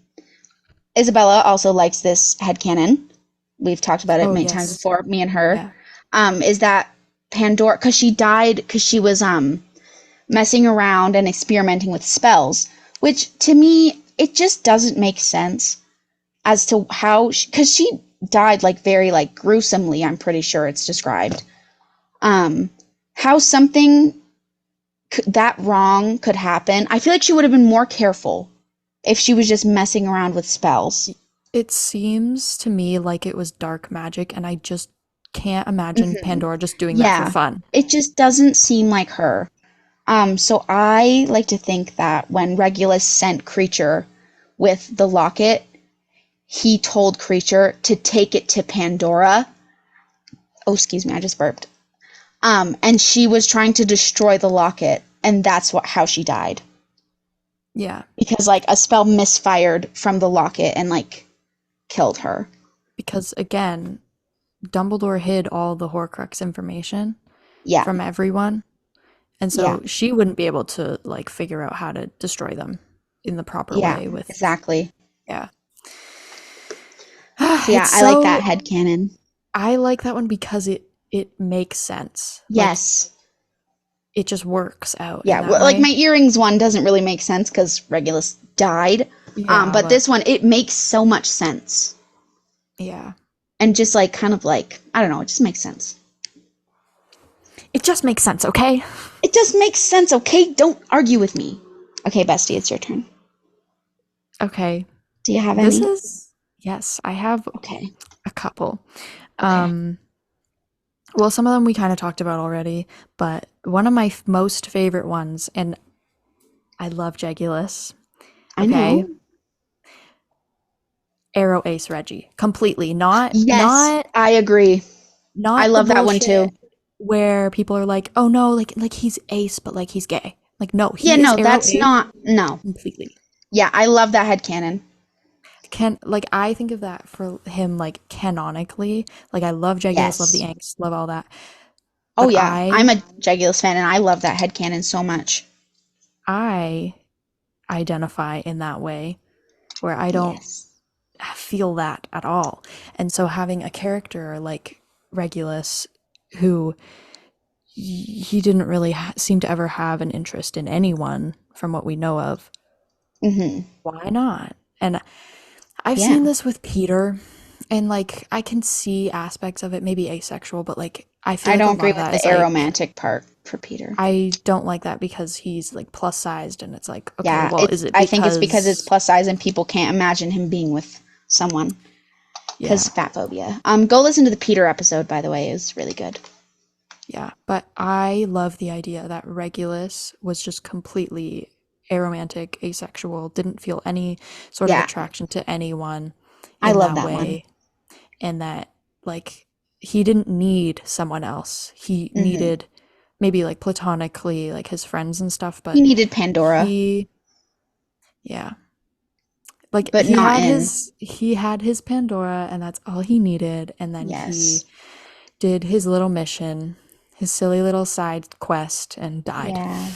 Isabella also likes this headcanon. We've talked about it Oh, many times yes. before, me and her. Yeah. Is that Pandora, because she died because she was messing around and experimenting with spells, which to me, it just doesn't make sense as to how, because she died like very like gruesomely, I'm pretty sure it's described. Um, how something that wrong could happen. I feel like she would have been more careful if she was just messing around with spells. It seems to me like it was dark magic, and I just can't imagine Hmm. Pandora just doing that for Yeah, fun. it just doesn't seem like her. So I like to think that when Regulus sent Creature with the locket, he told Creature to take it to Pandora. Oh, excuse me, I just burped. And she was trying to destroy the locket, and that's how she died. Yeah. Because like a spell misfired from the locket and like killed her. Because again, Dumbledore hid all the Horcrux information Yeah, from everyone. And yeah, so she wouldn't be able to like figure out how to destroy them in the proper yeah, way with exactly. yeah. So yeah, It's I like that so headcanon. I like that one because it makes sense. Like Yes. it just works out in Yeah, that well, like my way. earrings one doesn't really make sense because Regulus died. Yeah, But but this one, it makes so much sense. yeah. And just like kind of like, I don't know, it just makes sense. It just makes sense, okay? It just makes sense, okay? Don't argue with me. Okay, Bestie, it's your turn. Okay. Do you have This any? is yes, I have Okay, a couple. okay. Um well, some of them we kind of talked about already, but one of my most favorite ones, and I love Regulus. I Okay, know. Arrow Ace Reggie completely. Not Yes, not I agree. I not the love that one too. bullshit where people are like, oh no, like he's Ace, but like he's gay. Like no, Yeah, he is no, Arrow that's Ace not, no. completely. Yeah, I love that headcanon. Can like I think of that for him like canonically. Like I love Regulus, love the Yes. angst, love all that. Oh But yeah, I'm a Regulus fan and I love that headcanon so much. I identify in that way where I don't Yes. feel that at all. And so having a character like Regulus who he didn't really seem to ever have an interest in anyone from what we know of. Mm-hmm. Why not? And I've Yeah. seen this with Peter, and like I can see aspects of it, maybe asexual, but like I feel I like a don't lot agree of with that the is like aromantic part for Peter. I don't like that because he's like plus sized, and it's like, okay, Yeah, well, it's is it I think it's because it's because plus size and people can't imagine him being with someone because yeah, fat phobia. Go listen to the Peter episode, by the way. It was really good. yeah, but I love the idea that Regulus was just completely aromantic, asexual, didn't feel any sort of Yeah, attraction to anyone I in love that that one. way, and that like he didn't need someone else. He Hmm. needed maybe like platonically like his friends and stuff, He but needed Pandora, he yeah. Like but not in. he had his Pandora and that's all he needed, and then he Yes. did his little mission, his silly little side quest, and died. Yeah.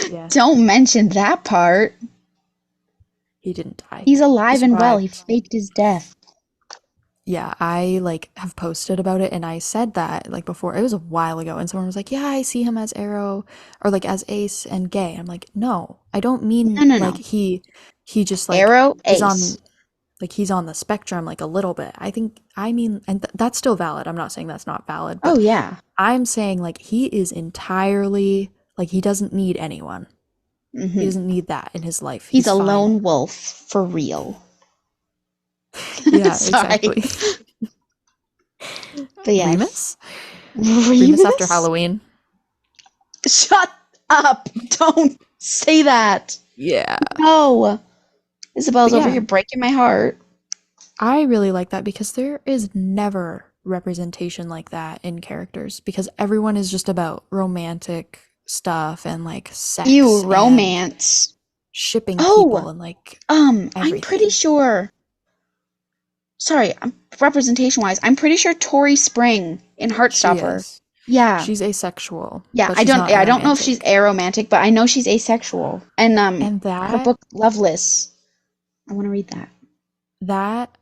Yeah. Don't mention that part. He didn't die. He's alive He and well. He survived. faked his death. Yeah, I like have posted about it and I said that like before. It was a while ago and someone was like, "Yeah, I see him as Arrow or like as Ace and gay." I'm like, "No, I don't No, mean no, like no. he just like Arrow is on Ace. like he's on the spectrum like a little bit. I think I mean and that's still valid. I'm not saying that's not valid, Oh but yeah. I'm saying like he is entirely like he doesn't need anyone. He Hmm. doesn't need that in his life. He's He's a fine. lone wolf for real. Yeah, Sorry. exactly. But yes. Remus? Remus after Remus? Halloween. Shut up. Don't say that. Yeah. No. Isabel's But over here yeah, breaking my heart. I really like that because there is never representation like that in characters because everyone is just about romantic stuff and like Ew, sex and romance. shipping Oh, people and like I'm pretty everything. sure. Sorry, representation wise, I'm pretty sure Tori Spring in She Heartstopper. is. Yeah. She's asexual, Yeah, but she's not I don't know if she's aromantic. aromantic, but I know she's asexual. And And her that book Loveless. I want to read that. that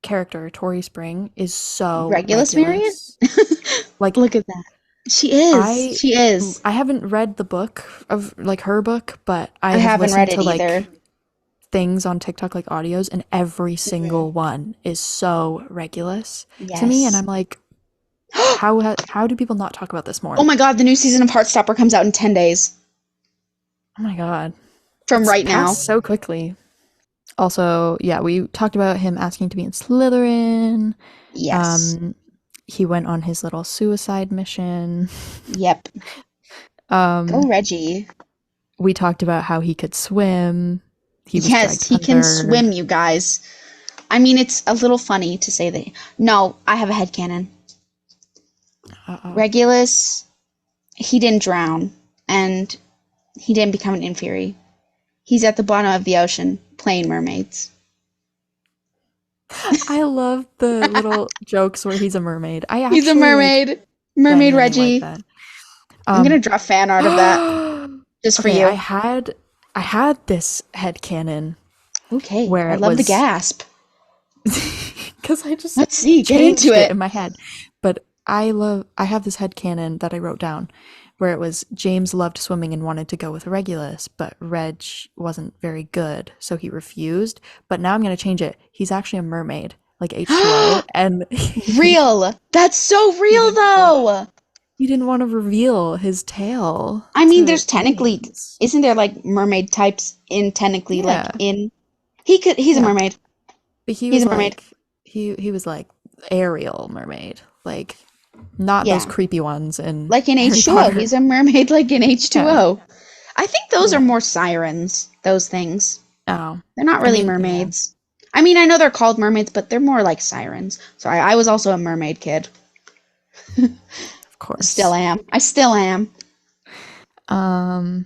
character, Tori Spring, is so Regulus variant? Regulus. Like Look at that. She is. I She is. I haven't read the book of like her book, but I I have haven't read listened it to either. like things on TikTok like audios and every Mhm. single one is so Regulus to me and Yes. I'm like Oh how do people not talk about this more? my god, the new season of Heartstopper comes out in 10 days Oh my god. from It's right now. passed so quickly. Also, yeah, we talked about him asking to be in Slytherin. Yes. Um, he went on his little suicide mission. Yep. Go Um, Reggie. we talked about how he could swim. He was Yes, dragged he can under. swim, you guys. I mean, it's a little funny to say that. No, I have a headcanon. Uh-oh. Regulus, he didn't drown, and he didn't become an inferi. He's at the bottom of the ocean playing mermaids. I love the little jokes where he's a mermaid. I He's a actually like mermaid. Mermaid genuinely like Reggie. that. I'm gonna Um, draw fan art of that just for okay, you. I had this headcanon Okay, where I it love the was gasp. because I just Let's see, get into changed it it. in my head. But I have this headcanon that I wrote down where it was James loved swimming and wanted to go with Regulus, but Reg wasn't very good, so he refused. But now I'm gonna change it. He's actually a mermaid, like H2O, and Real. That's so he real didn't want though. he didn't want to reveal his tail I mean, to there's technically, James. isn't there like mermaid types in technically like Yeah, in he's a yeah. mermaid. But he He's was a mermaid. like he was like Ariel mermaid, like not those Yeah. creepy ones in Like in Harry H2O. Potter. He's a mermaid like in Yeah, H2O. I think those are yeah. more sirens, those things. Oh, They're not I really mean, yeah, mermaids. I mean, I know they're called mermaids, but they're more like sirens. Sorry, I was also a mermaid kid. of Still course. am. I still am. Um,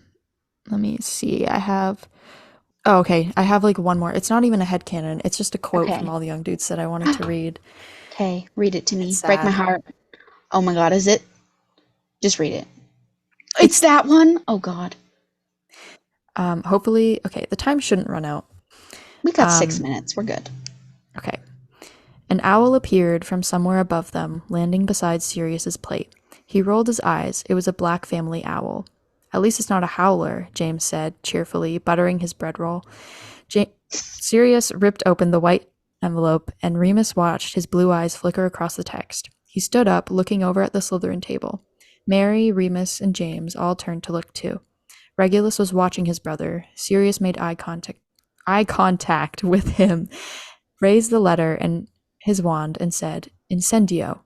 let me see. Oh, okay. I have like one more. It's not even a headcanon. It's just a quote from Okay. All the Young Dudes that I wanted to read. Okay, read it to It's me. Break my sad. heart. Oh my god, is it? Just read it. It's It's that one? Oh god. hopefully okay, the time shouldn't run out. We got six Um, minutes. We're good. okay. An owl appeared from somewhere above them, landing beside Sirius's plate. He rolled his eyes. It was a black family owl. At least it's not a howler, James said, cheerfully, buttering his bread roll. Ja- Sirius ripped open the white envelope, and Remus watched his blue eyes flicker across the text. He stood up, looking over at the Slytherin table. Mary, Remus, and James all turned to look too. Regulus was watching his brother. Sirius made eye contact with him, raised the letter and his wand, and said, Incendio.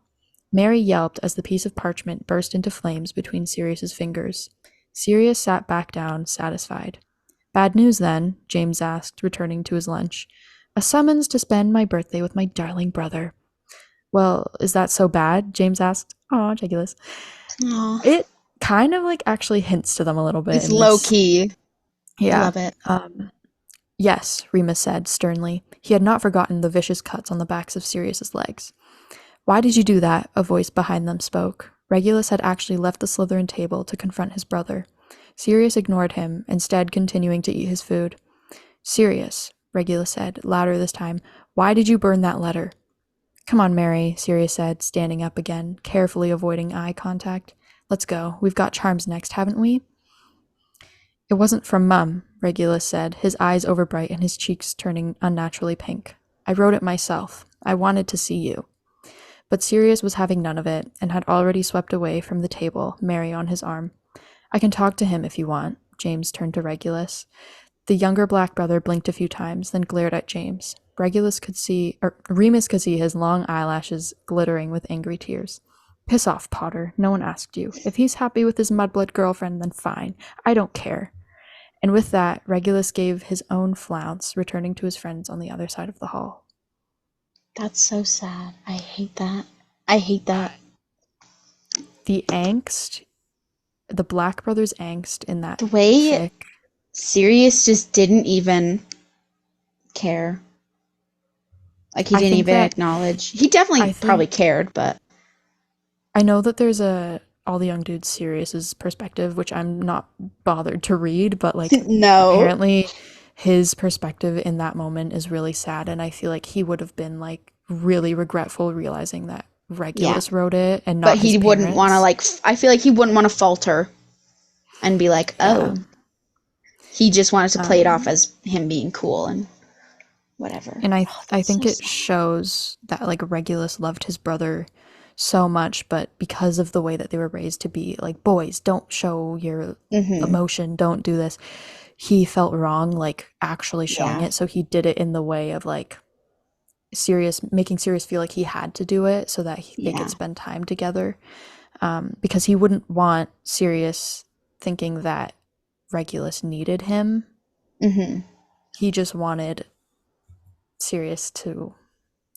Mary yelped as the piece of parchment burst into flames between Sirius's fingers. Sirius sat back down, satisfied. Bad news, then? James asked, returning to his lunch. A summons to spend my birthday with my darling brother. Well, is that so bad? James asked. Aw, Regulus. Aw. It kind of like actually hints to them a little bit It's in low this. key. I Yeah. love it. Yes, Remus said sternly. He had not forgotten the vicious cuts on the backs of Sirius's legs. Why did you do that? A voice behind them spoke. Regulus had actually left the Slytherin table to confront his brother. Sirius ignored him, instead continuing to eat his food. Sirius, Regulus said, louder this time, why did you burn that letter? Come on, Mary, Sirius said, standing up again, carefully avoiding eye contact. Let's go. We've got charms next, haven't we? It wasn't from Mum, Regulus said, his eyes overbright and his cheeks turning unnaturally pink. I wrote it myself. I wanted to see you. But Sirius was having none of it, and had already swept away from the table, Mary on his arm. I can talk to him if you want. James turned to Regulus. The younger black brother blinked a few times, then glared at James. Remus could see his long eyelashes glittering with angry tears. Piss off, Potter. No one asked you. If he's happy with his mudblood girlfriend, then fine. I don't care. And with that, Regulus gave his own flounce, returning to his friends on the other side of the hall. That's so sad. I hate that. I hate that. The angst, the Black Brothers' angst in that The way fic. Sirius just didn't even care. Like, he I didn't think even that acknowledge. He definitely I probably think cared, but I know that there's a all the young dudes Sirius's perspective, which I'm not bothered to read, but like no. apparently his perspective in that moment is really sad, and I feel like he would have been like really regretful realizing that Yeah. Regulus wrote it and But not his he wouldn't want to, parents. like, I feel like he wouldn't want to falter and be like, Yeah. oh. He just wanted to play it off Um as him being cool and whatever. and I Oh, I that's so think it sad. shows that like Regulus loved his brother so much, but because of the way that they were raised to be like boys, don't show your Mm-hmm. emotion, don't do this. He felt wrong like actually showing Yeah. it, so he did it in the way of like Sirius, making Sirius feel like he had to do it so that they could Yeah. spend time together. Because he wouldn't want Sirius thinking that Regulus needed him. Mm-hmm. He just wanted Sirius to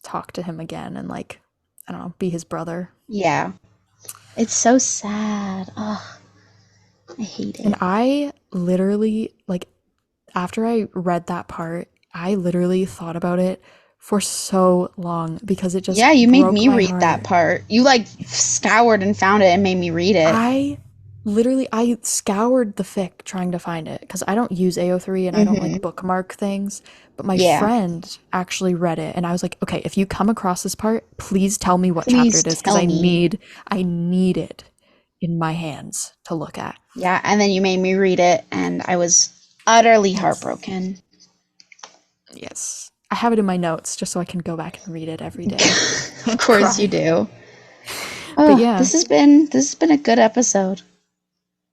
talk to him again and like, I don't know, be his brother. Yeah. It's so sad. Oh, I hate And it. I literally like after I read that part, I literally thought about it for so long because it Yeah, just you made broke me my read that heart. part. You, like, scoured and found it and made me read it. I I scoured the fic trying to find it because I don't use AO3 and I don't Mm-hmm. like bookmark things. But my Yeah. friend actually read it and I was like, okay, if you come across this part, please tell me what chapter Please it is because tell me. I need it in my hands to look at. Yeah, and then you made me read it, and I was utterly Yes. heartbroken. Yes. I have it in my notes just so I can go back and read it every day Of and course you cry. do. But Oh, yeah, this has been a good episode.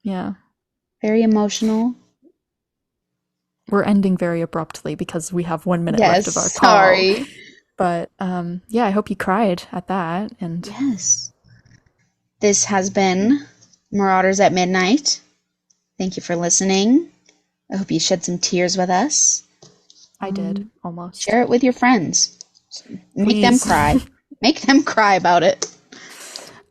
yeah. Very emotional. We're ending very abruptly because we have 1 minute left Yes, of our call. sorry. But yeah, I hope you cried at that. And Yes. This has been Marauders at Midnight. Thank you for listening. I hope you shed some tears with us. I did almost. Share it with your friends. Make them Please. cry. Make them cry about it.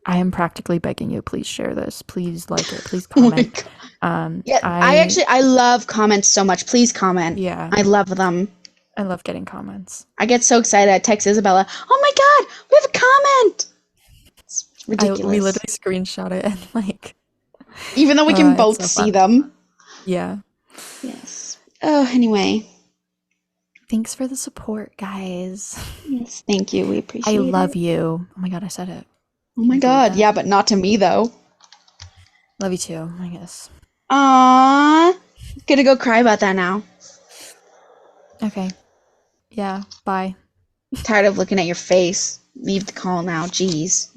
I am practically begging you, please share this. Please like it. Please Oh my comment. god. Yeah, I love comments so much. Please comment. Yeah, I love them. I love getting comments. I get so excited. I text Isabella, oh my god, we have a comment! It's We ridiculous. literally screenshot it and like, Even though we can it's both so see fun. them. Yeah. Yes. Oh, anyway. Thanks for the support, guys. Yes, thank you. We I appreciate love it. you. Oh my god, I said it. Oh Can my you believe god. that? Yeah, but not to me, though. Love you too, I guess. Aww. Gonna go cry about that now. Okay. Yeah, bye. Tired of looking at your face. Leave the call now. Jeez.